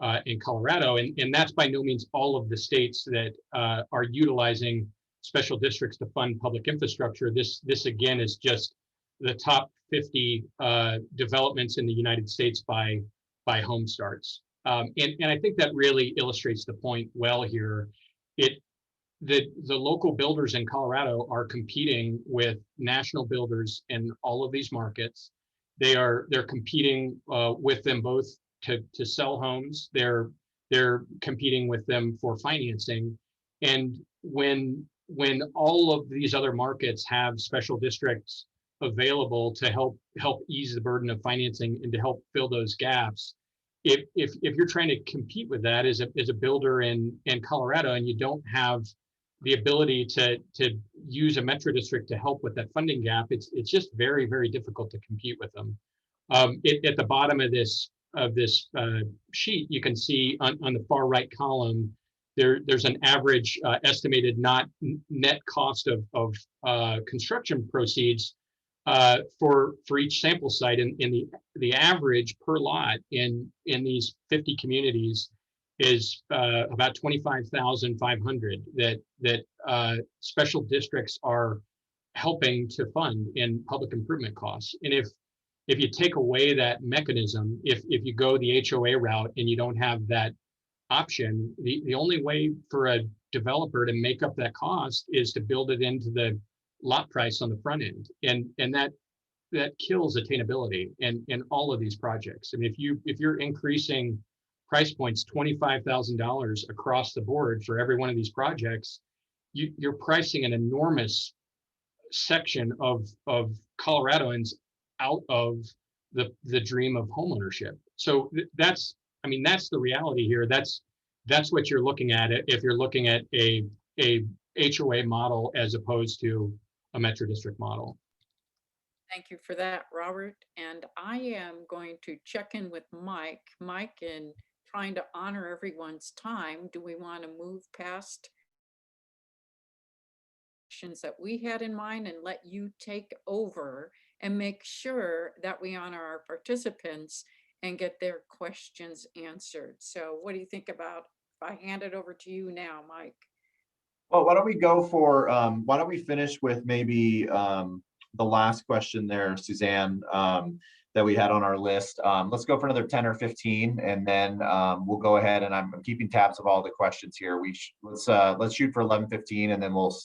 and Colorado. And that's by no means all of the states that are utilizing special districts to fund public infrastructure. This again is just the top 50 developments in the United States by home starts. And I think that really illustrates the point well here. The local builders in Colorado are competing with national builders in all of these markets. They're competing with them both to sell homes. They're competing with them for financing. And when all of these other markets have special districts available to help ease the burden of financing and to help fill those gaps, if you're trying to compete with that as a builder in Colorado, and you don't have the ability to use a metro district to help with that funding gap, it's just very, very difficult to compete with them. At the bottom of this sheet, you can see on the far right column, there's an average estimated net cost of construction proceeds for each sample site, and the average per lot in these 50 communities is about 25,500 that special districts are helping to fund in public improvement costs. And if you take away that mechanism, if you go the HOA route and you don't have that option, the only way for a developer to make up that cost is to build it into the lot price on the front end, and that kills attainability in all of these projects. I mean, if you're increasing price points $25,000 across the board for every one of these projects, you're pricing an enormous section of Coloradoans out of the dream of homeownership. So that's the reality here. That's what you're looking at if you're looking at a HOA model as opposed to a Metro District model. Thank you for that, Robert. And I am going to check in with Mike. Mike, in trying to honor everyone's time, do we want to move past questions that we had in mind and let you take over and make sure that we honor our participants and get their questions answered? So what do you think about if I hand it over to you now, Mike? Well, why don't we finish with maybe the last question there, Suzanne, that we had on our list. Let's go for another 10 or 15, and then we'll go ahead, and I'm keeping tabs of all the questions here. Let's shoot for 11:15, and then we'll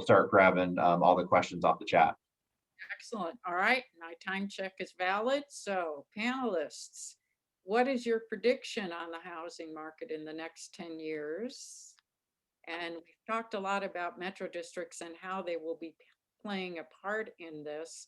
start grabbing all the questions off the chat. Excellent. All right, my time check is valid. So panelists, what is your prediction on the housing market in the next 10 years? And we've talked a lot about metro districts and how they will be playing a part in this,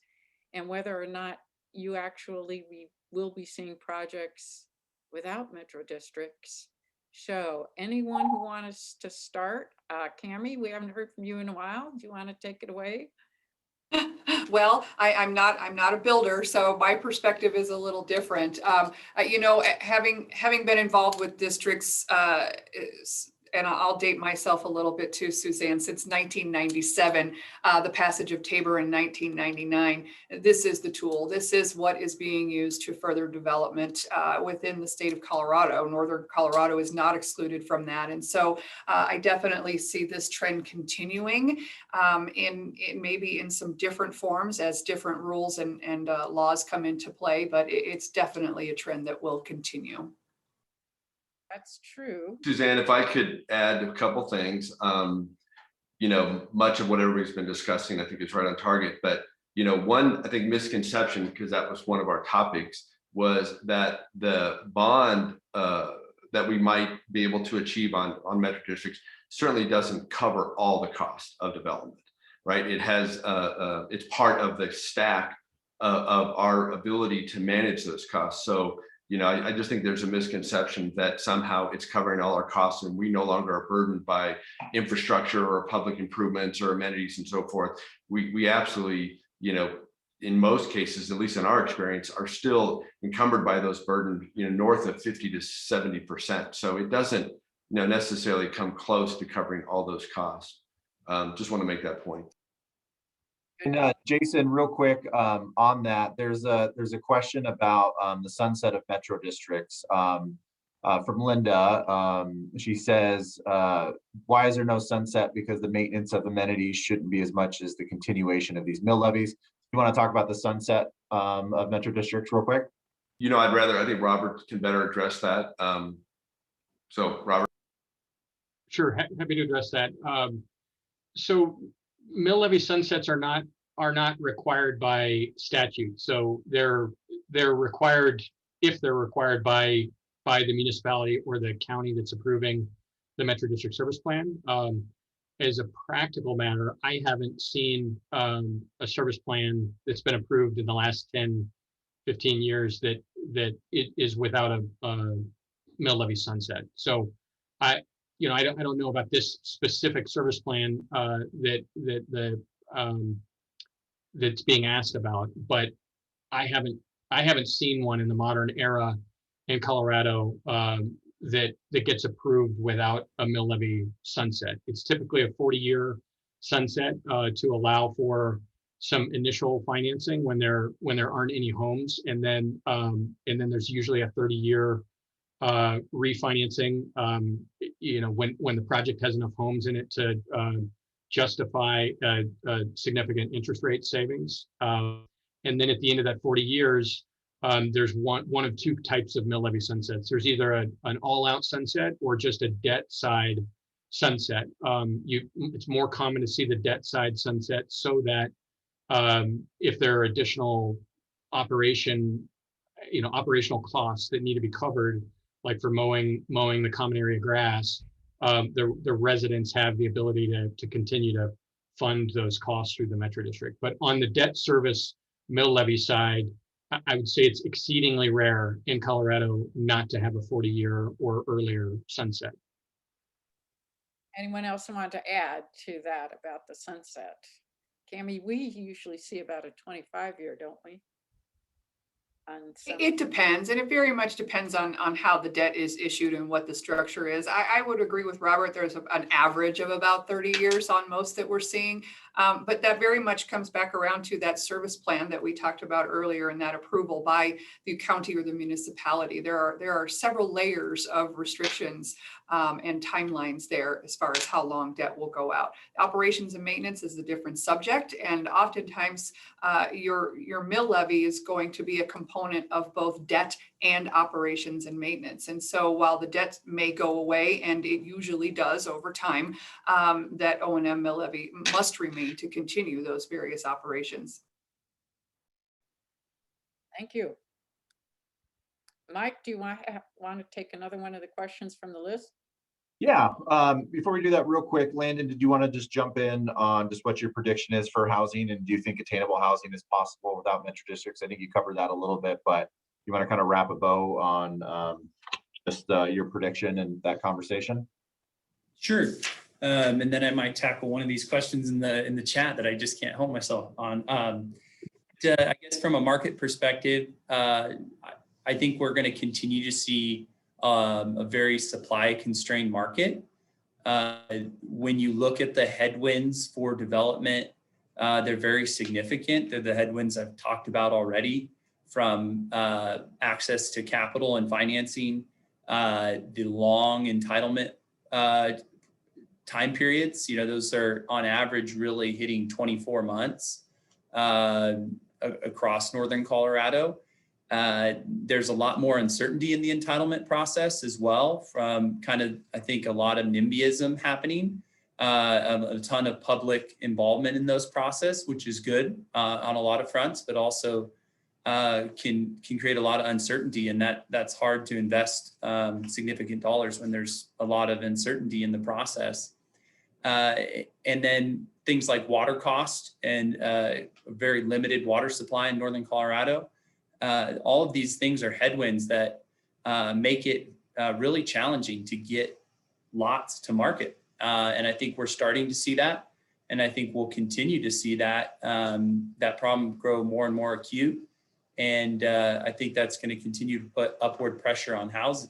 and whether or not we will be seeing projects without metro districts. So anyone who wants to start? Kammy, we haven't heard from you in a while. Do you want to take it away? Well, I'm not a builder, so my perspective is a little different. Having been involved with districts, and I'll date myself a little bit too, Suzanne, since 1997, the passage of Tabor in 1999. This is the tool. This is what is being used to further development within the state of Colorado. Northern Colorado is not excluded from that. And so I definitely see this trend continuing in maybe in some different forms as different rules and laws come into play, but it's definitely a trend that will continue. That's true. Suzanne, if I could add a couple things, much of what everybody's been discussing, I think is right on target. But, one, I think, misconception, because that was one of our topics, was that the bond that we might be able to achieve on metro districts certainly doesn't cover all the costs of development, right? It has, it's part of the stack of our ability to manage those costs. So, I just think there's a misconception that somehow it's covering all our costs and we no longer are burdened by infrastructure or public improvements or amenities and so forth. We absolutely, in most cases, at least in our experience, are still encumbered by those burdened, north of 50 to 70%. So it doesn't, necessarily come close to covering all those costs. Just want to make that point. And Jason, real quick on that, there's a question about the sunset of metro districts from Linda. She says, why is there no sunset? Because the maintenance of amenities shouldn't be as much as the continuation of these mill levies. You want to talk about the sunset of metro districts real quick? I think Robert can better address that. So Robert. Sure, happy to address that. So mill levy sunsets are not required by statute. So they're required if they're required by the municipality or the county that's approving the Metro District Service Plan. As a practical matter, I haven't seen a service plan that's been approved in the last 10, 15 years that it is without a mill levy sunset. So I don't know about this specific service plan that's being asked about, but I haven't seen one in the modern era in Colorado that gets approved without a mill levy sunset. It's typically a 40-year sunset to allow for some initial financing when there aren't any homes, and then there's usually a 30-year refinancing. When the project has enough homes in it to justify a significant interest rate savings, and then at the end of that 40 years. There's one of two types of mill levy sunsets. There's either an all-out sunset or just a debt side sunset. It's more common to see the debt side sunset so that if there are additional operational costs that need to be covered, like for mowing the common area grass, the residents have the ability to continue to fund those costs through the Metro District. But on the debt service mill levy side, I would say it's exceedingly rare in Colorado not to have a 40-year or earlier sunset. Anyone else want to add to that about the sunset? Kammy, we usually see about a 25-year, don't we? It depends, and it very much depends on how the debt is issued and what the structure is. I would agree with Robert. There's an average of about 30 years on most that we're seeing, but that very much comes back around to that service plan that we talked about earlier and that approval by the county or the municipality. There are several layers of restrictions and timelines there as far as how long debt will go out. Operations and maintenance is a different subject, and oftentimes your mill levy is going to be a component of both debt and operations and maintenance. And so while the debt may go away, and it usually does over time, that O&M mill levy must remain to continue those various operations. Thank you. Mike, do you want to take another one of the questions from the list? Yeah, before we do that real quick, Landon, did you want to just jump in on just what your prediction is for housing, and do you think attainable housing is possible without metro districts? I think you covered that a little bit, but you want to kind of wrap a bow on just your prediction and that conversation? Sure. And then I might tackle one of these questions in the chat that I just can't help myself on. I guess from a market perspective, I think we're going to continue to see a very supply constrained market. When you look at the headwinds for development, they're very significant. They're the headwinds I've talked about already, from access to capital and financing, the long entitlement time periods. Those are on average really hitting 24 months across northern Colorado. There's a lot more uncertainty in the entitlement process as well, from I think a lot of NIMBYism happening, a ton of public involvement in those process, which is good on a lot of fronts, but also can create a lot of uncertainty, and that's hard to invest significant dollars when there's a lot of uncertainty in the process. And then things like water cost and very limited water supply in northern Colorado. All of these things are headwinds that make it really challenging to get lots to market. And I think we're starting to see that. And I think we'll continue to see that problem grow more and more acute. And I think that's going to continue to put upward pressure on house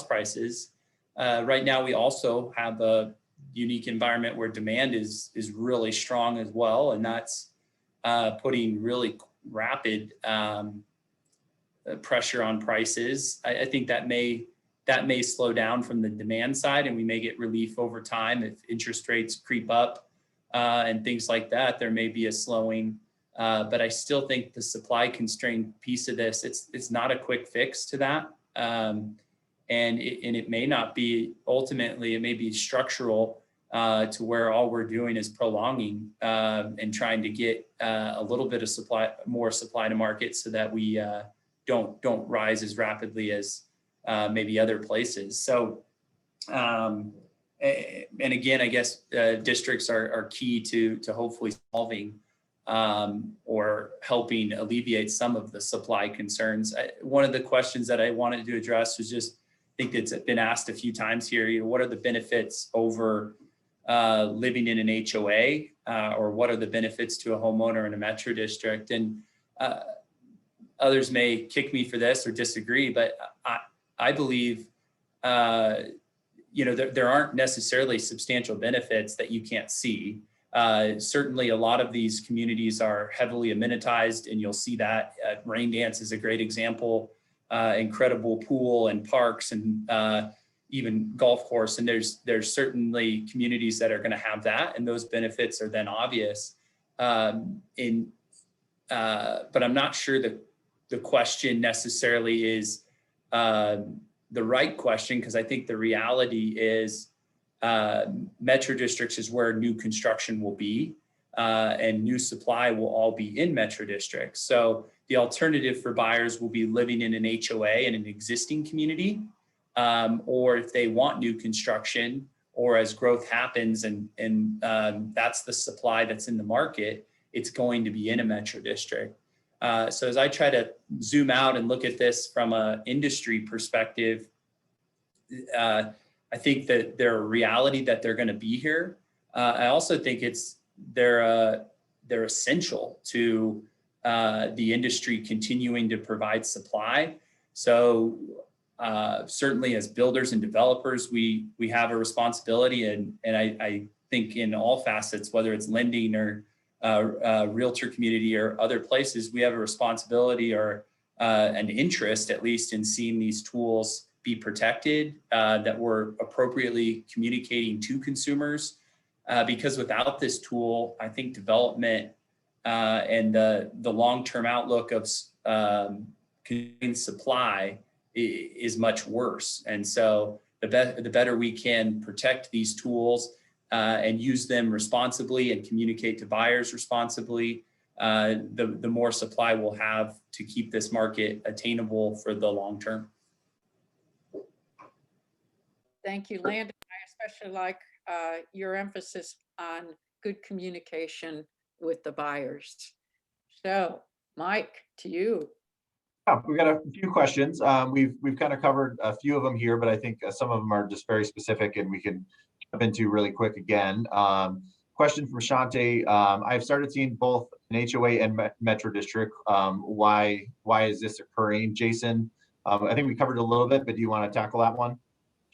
prices. Right now, we also have a unique environment where demand is really strong as well. And that's putting really rapid pressure on prices. I think that may slow down from the demand side, and we may get relief over time if interest rates creep up and things like that. There may be a slowing, but I still think the supply constrained piece of this, it's not a quick fix to that, and it may not be. Ultimately, it may be structural to where all we're doing is prolonging and trying to get a little bit of more supply to market, so that we don't rise as rapidly as maybe other places. So, and again, I guess districts are key to hopefully solving or helping alleviate some of the supply concerns. One of the questions that I wanted to address was just, I think it's been asked a few times here, what are the benefits over living in an HOA, or what are the benefits to a homeowner in a metro district? And others may kick me for this or disagree, but I believe, there aren't necessarily substantial benefits that you can't see. Certainly a lot of these communities are heavily amenitized, and you'll see that Rain Dance is a great example, incredible pool and parks and even golf course. And there's certainly communities that are going to have that, and those benefits are then obvious. But I'm not sure that the question necessarily is the right question, because I think the reality is metro districts is where new construction will be, and new supply will all be in metro districts. So the alternative for buyers will be living in an HOA in an existing community, or if they want new construction, or as growth happens and that's the supply that's in the market, it's going to be in a metro district. So as I try to zoom out and look at this from an industry perspective, I think that they're a reality that they're going to be here. I also think they're essential to the industry continuing to provide supply. So certainly as builders and developers, we have a responsibility, and I think in all facets, whether it's lending or realtor community or other places, we have a responsibility or an interest, at least, in seeing these tools be protected, that we're appropriately communicating to consumers, because without this tool, I think development and the long-term outlook of supply is much worse. And so the better we can protect these tools and use them responsibly and communicate to buyers responsibly, the more supply we'll have to keep this market attainable for the long term. Thank you, Landon. I especially like your emphasis on good communication with the buyers. So, Mike, to you. Yeah, we've got a few questions. We've kind of covered a few of them here, but I think some of them are just very specific, and we can jump into really quick again. Question from Shante. I've started seeing both an HOA and Metro District. Why is this occurring? Jason, I think we covered it a little bit, but do you want to tackle that one?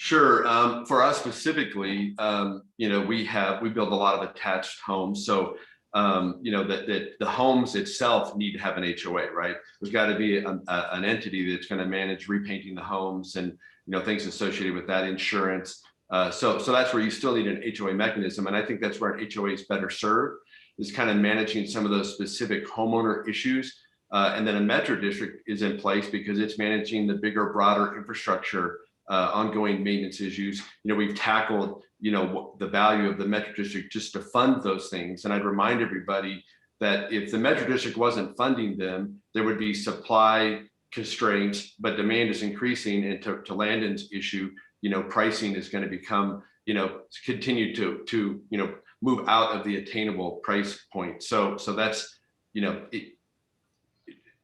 Sure. For us specifically, we build a lot of attached homes. So, that the homes itself need to have an HOA, right? There's got to be an entity that's going to manage repainting the homes and, things associated with that, insurance. So that's where you still need an HOA mechanism. And I think that's where an HOA is better served, is kind of managing some of those specific homeowner issues. And then a Metro District is in place because it's managing the bigger, broader infrastructure, ongoing maintenance issues. We've tackled, the value of the Metro District just to fund those things. And I'd remind everybody that if the Metro District wasn't funding them, there would be supply constraints, but demand is increasing. And to Landon's issue, pricing is going to become, continue to move out of the attainable price point. So that's,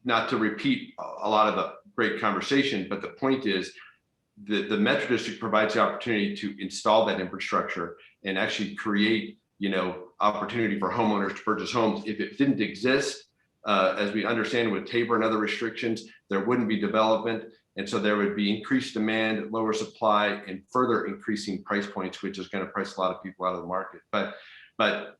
not to repeat a lot of the great conversation, but the point is, the Metro District provides the opportunity to install that infrastructure and actually create, opportunity for homeowners to purchase homes. If it didn't exist, as we understand with Tabor and other restrictions, there wouldn't be development. And so there would be increased demand, lower supply, and further increasing price points, which is going to price a lot of people out of the market. But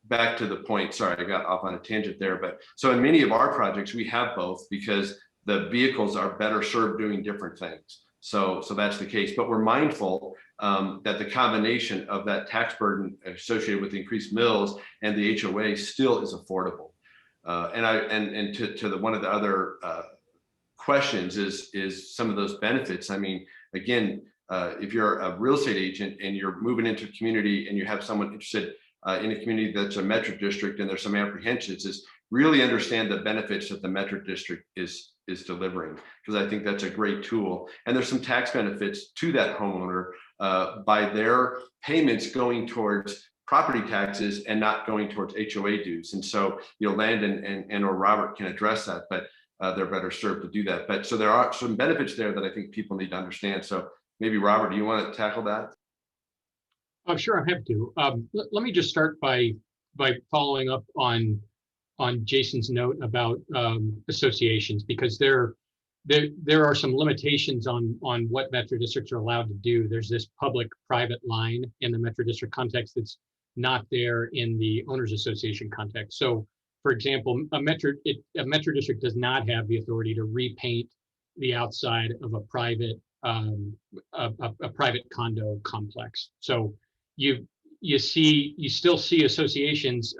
back to the point, sorry, I got off on a tangent there. But so in many of our projects, we have both because the vehicles are better served doing different things. So that's the case, but we're mindful that the combination of that tax burden associated with the increased mills and the HOA still is affordable. And to one of the other questions is some of those benefits. I mean, again, if you're a real estate agent and you're moving into a community and you have someone interested in a community that's a Metro District and there's some apprehensions, is really understand the benefits that the Metro District is delivering, because I think that's a great tool. And there's some tax benefits to that homeowner by their payments going towards property taxes and not going towards HOA dues. And so, Landon and or Robert can address that, but they're better served to do that. But so there are some benefits there that I think people need to understand. So maybe Robert, do you want to tackle that? Sure, I'm happy to. Let me just start by following up on Jason's note about associations, because there are some limitations on what metro districts are allowed to do. There's this public-private line in the metro district context that's not there in the owners association context. So, for example, a metro district does not have the authority to repaint the outside of a private condo complex. So you still see associations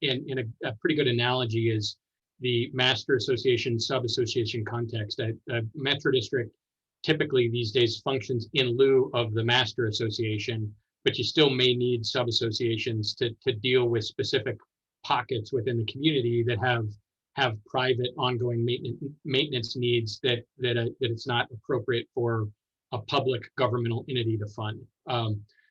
in a pretty good analogy is the master association sub-association context. A metro district typically these days functions in lieu of the master association, but you still may need sub-associations to deal with specific pockets within the community that have private ongoing maintenance needs that it's not appropriate for a public governmental entity to fund.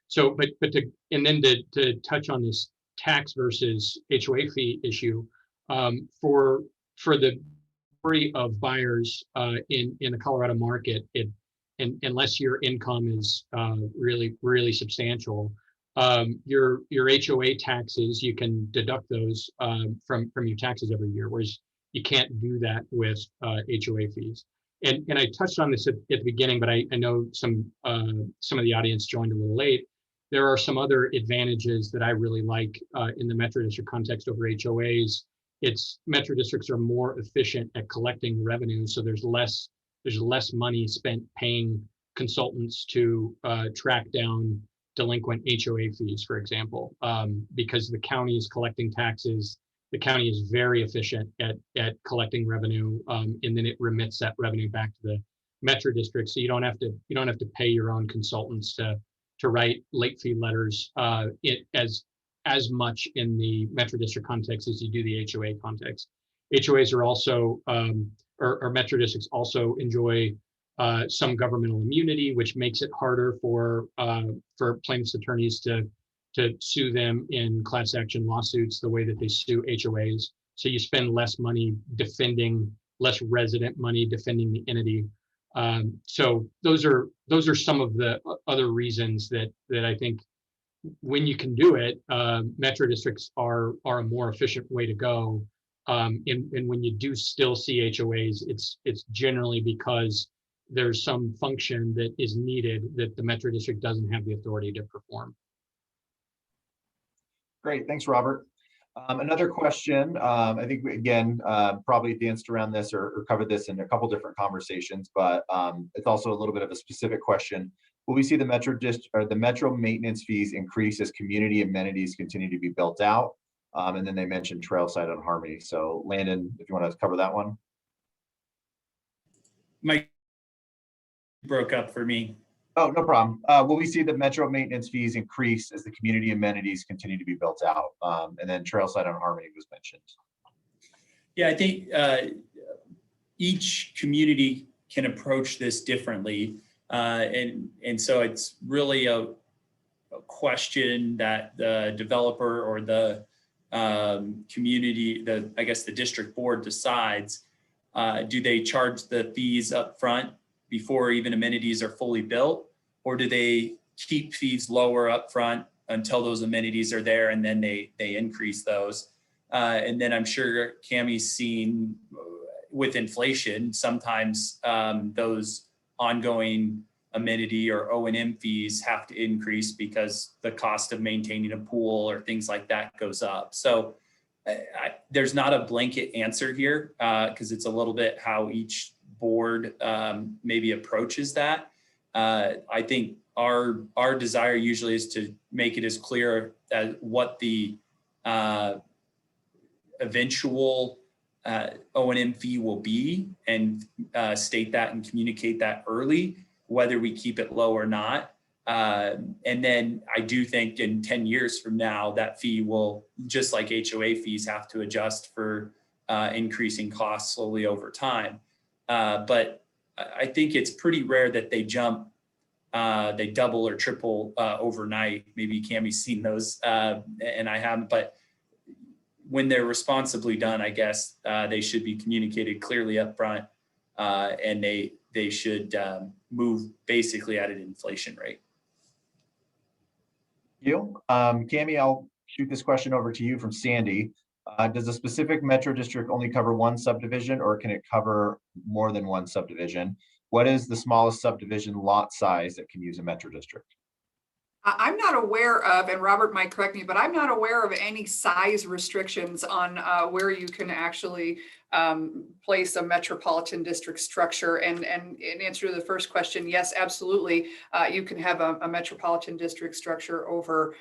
To touch on this tax versus HOA fee issue, for the majority of buyers in the Colorado market, unless your income is really substantial, your HOA taxes, you can deduct those from your taxes every year, whereas you can't do that with HOA fees. And I touched on this at the beginning, but I know some of the audience joined a little late. There are some other advantages that I really like in the metro district context over HOAs. Metro districts are more efficient at collecting revenue, so there's less money spent paying consultants to track down delinquent HOA fees, for example, because the county is collecting taxes. The county is very efficient at collecting revenue, and then it remits that revenue back to the metro district. So you don't have to pay your own consultants to write late fee letters as much in the metro district context as you do the HOA context. HOAs are also, or metro districts also enjoy some governmental immunity, which makes it harder for plaintiffs' attorneys to sue them in class action lawsuits the way that they sue HOAs. So you spend less resident money defending the entity. So those are some of the other reasons that I think when you can do it, metro districts are a more efficient way to go. And when you do still see HOAs, it's generally because there's some function that is needed that the metro district doesn't have the authority to perform. Great, thanks, Robert. Another question, I think we, again, probably danced around this or covered this in a couple different conversations, but it's also a little bit of a specific question. Will we see the metro maintenance fees increase as community amenities continue to be built out? And then they mentioned Trailside on Harmony. So Landon, if you want to cover that one. Mike broke up for me. Oh, no problem. Will we see the metro maintenance fees increase as the community amenities continue to be built out? And then Trailside on Harmony was mentioned. Yeah, I think each community can approach this differently. And so it's really a question that the developer or the community, I guess the district board decides, do they charge the fees up front before even amenities are fully built, or do they keep fees lower up front until those amenities are there and then they increase those? And then I'm sure Kammy's seen with inflation, sometimes those ongoing amenity or O&M fees have to increase because the cost of maintaining a pool or things like that goes up. So there's not a blanket answer here because it's a little bit how each board maybe approaches that. I think our desire usually is to make it as clear as what the eventual O&M fee will be and state that and communicate that early, whether we keep it low or not. And then I do think in 10 years from now, that fee will, just like HOA fees, have to adjust for increasing costs slowly over time. But I think it's pretty rare that they jump, they double or triple overnight. Maybe Kammy's seen those and I haven't, but when they're responsibly done, I guess they should be communicated clearly up front and they should move basically at an inflation rate. Kammy, I'll shoot this question over to you from Sandy. Does a specific metro district only cover one subdivision, or can it cover more than one subdivision? What is the smallest subdivision lot size that can use a metro district? I'm not aware of, and Robert might correct me, but I'm not aware of any size restrictions on where you can actually place a metropolitan district structure. And in answer to the first question, yes, absolutely. You can have a metropolitan district structure over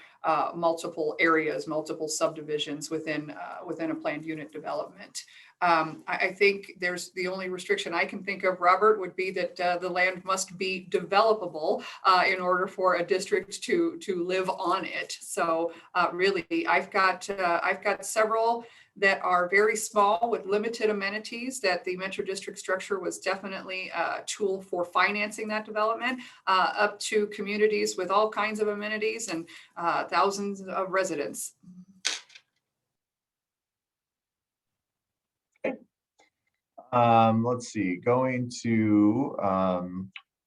multiple areas, multiple subdivisions within a planned unit development. I think there's the only restriction I can think of, Robert, would be that the land must be developable in order for a district to live on it. So really, I've got several that are very small with limited amenities that the metro district structure was definitely a tool for financing that development, up to communities with all kinds of amenities and thousands of residents. Let's see, going to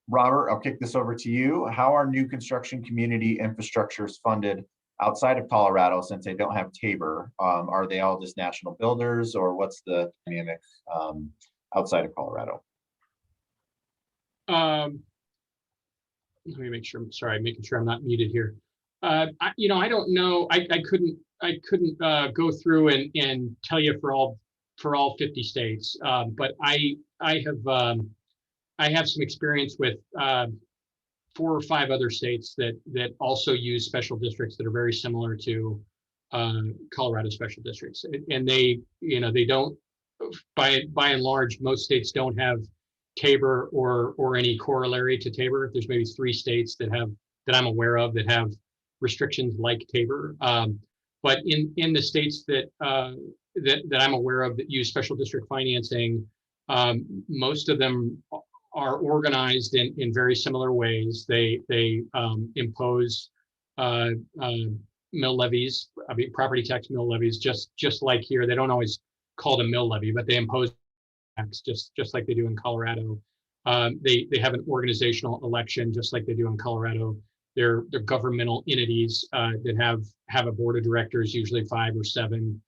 Robert, I'll kick this over to you. How are new construction community infrastructures funded outside of Colorado since they don't have Tabor? Are they all just national builders, or what's the dynamic outside of Colorado? Let me make sure, sorry, making sure I'm not muted here. I don't know. I couldn't go through and tell you for all 50 states, but I have some experience with 4 or 5 other states that also use special districts that are very similar to Colorado special districts, and they don't, by and large, most states don't have Tabor or any corollary to Tabor. There's maybe 3 states that I'm aware of that have restrictions like Tabor, but in the states that I'm aware of that use special district financing, most of them are organized in very similar ways. They impose mill levies, property tax mill levies, just like here. They don't always call it a mill levy, but they impose tax just like they do in Colorado. They have an organizational election just like they do in Colorado. They're governmental entities that have a board of directors, usually 5 or 7,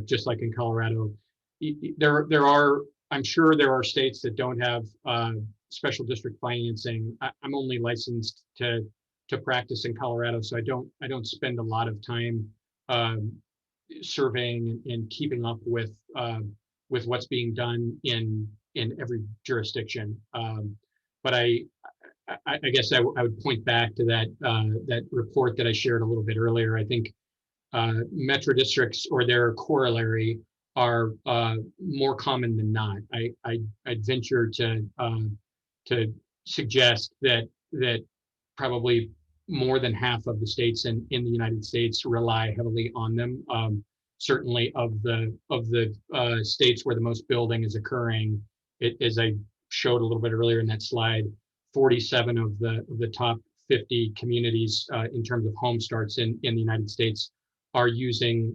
just like in Colorado. I'm sure there are states that don't have special district financing. I'm only licensed to practice in Colorado, so I don't spend a lot of time surveying and keeping up with what's being done in every jurisdiction. But I guess I would point back to that report that I shared a little bit earlier. I think metro districts or their corollary are more common than not. I'd venture to suggest that probably more than half of the states in the United States rely heavily on them. Certainly of the states where the most building is occurring, as I showed a little bit earlier in that slide, 47 of the top 50 communities in terms of home starts in the United States are using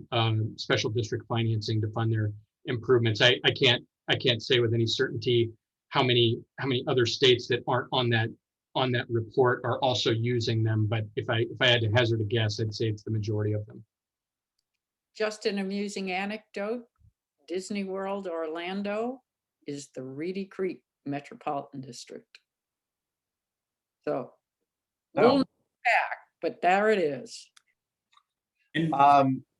special district financing to fund their improvements. I can't say with any certainty how many other states that aren't on that report are also using them, but if I had to hazard a guess, I'd say it's the majority of them. Just an amusing anecdote, Disney World Orlando is the Reedy Creek Metropolitan District. So, little back, but there it is. And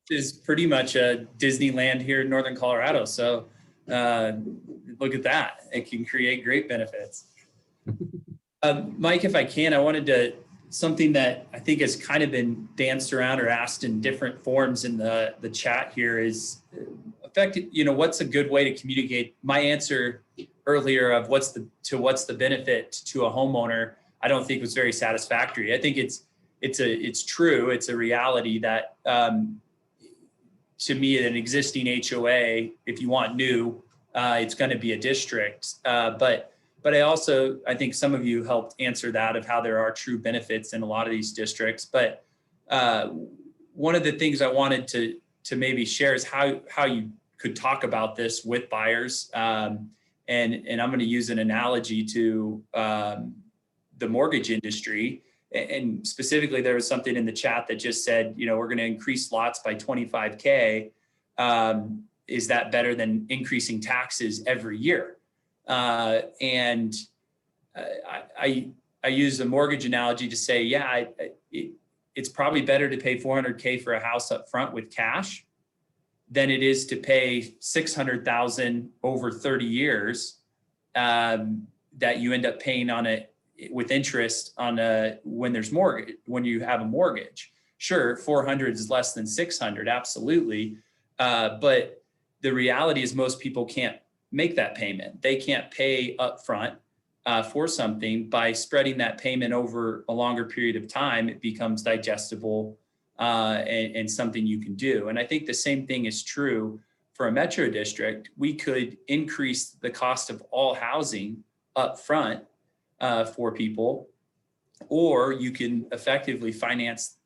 is pretty much a Disneyland here in Northern Colorado. So look at that. It can create great benefits. Mike, if I can, I wanted to, something that I think has kind of been danced around or asked in different forms in the chat here is affected, what's a good way to communicate? My answer earlier of what's the benefit to a homeowner, I don't think was very satisfactory. I think it's true. It's a reality that to me, an existing HOA, if you want new, it's going to be a district. But I think some of you helped answer that of how there are true benefits in a lot of these districts. But one of the things I wanted to maybe share is how you could talk about this with buyers. And I'm going to use an analogy to the mortgage industry. And specifically, there was something in the chat that just said, we're going to increase lots by 25K. Is that better than increasing taxes every year? And I use the mortgage analogy to say, yeah, it's probably better to pay $400K for a house up front with cash than it is to pay $600,000 over 30 years that you end up paying on it with interest on when you have a mortgage. Sure, 400 is less than 600, absolutely. But the reality is most people can't make that payment. They can't pay upfront for something. By spreading that payment over a longer period of time, it becomes digestible and something you can do. And I think the same thing is true for a metro district. We could increase the cost of all housing upfront for people, or you can effectively finance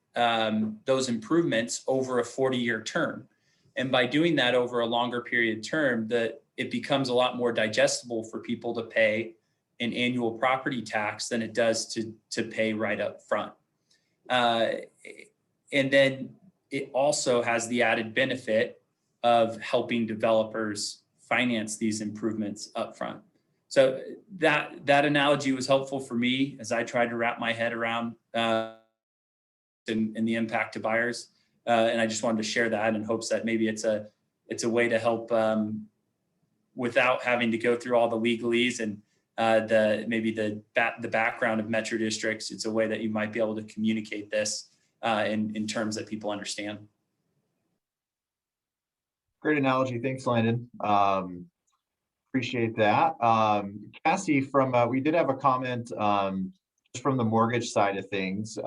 those improvements over a 40-year term. And by doing that over a longer period term, that it becomes a lot more digestible for people to pay an annual property tax than it does to pay right up front. And then it also has the added benefit of helping developers finance these improvements up front. So that analogy was helpful for me as I tried to wrap my head around and the impact to buyers. And I just wanted to share that in hopes that maybe it's a way to help without having to go through all the legalese and the background of metro districts. It's a way that you might be able to communicate this in terms that people understand. Great analogy. Thanks, Landon. Appreciate that. Cassie, we did have a comment just from the mortgage side of things.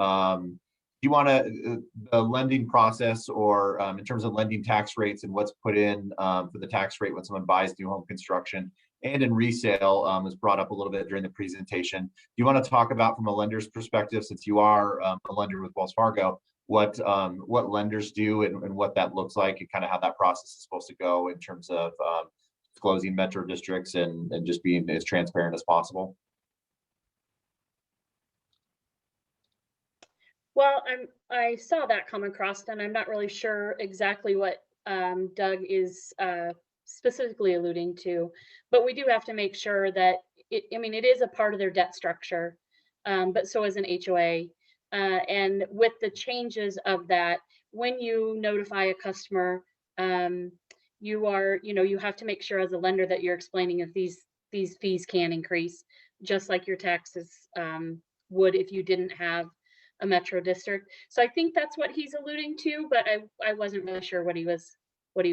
Do you want to, the lending process or in terms of lending tax rates and what's put in for the tax rate when someone buys new home construction and in resale was brought up a little bit during the presentation. Do you want to talk about from a lender's perspective, since you are a lender with Wells Fargo, what lenders do and what that looks like and kind of how that process is supposed to go in terms of disclosing metro districts and just being as transparent as possible? Well, I saw that come across, and I'm not really sure exactly what Doug is specifically alluding to, but we do have to make sure that it is a part of their debt structure, but so is an HOA. And with the changes of that, when you notify a customer, you have to make sure as a lender that you're explaining if these fees can increase, just like your taxes would if you didn't have a metro district. So I think that's what he's alluding to, but I wasn't really sure what he was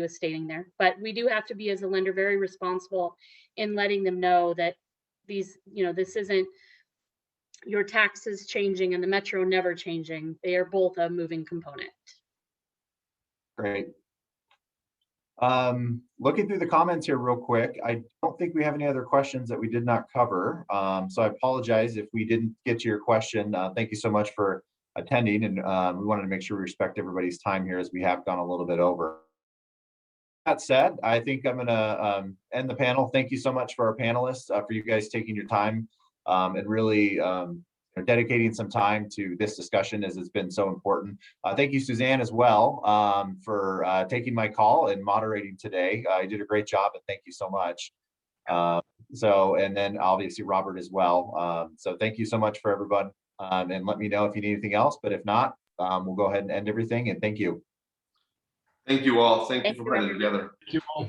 stating there. But we do have to be, as a lender, very responsible in letting them know that this isn't your taxes changing and the metro never changing. They are both a moving component. Great. Looking through the comments here real quick, I don't think we have any other questions that we did not cover. So I apologize if we didn't get to your question. Thank you so much for attending, and we wanted to make sure we respect everybody's time here as we have gone a little bit over. That said, I think I'm going to end the panel. Thank you so much for our panelists, for you guys taking your time and really dedicating some time to this discussion, as it's been so important. Thank you, Susanne, as well, for taking my call and moderating today. You did a great job, and thank you so much. And then obviously Robert as well. So thank you so much for everyone, and let me know if you need anything else, but if not, we'll go ahead and end everything, and thank you. Thank you all. Thank you for putting it together. Thank you all.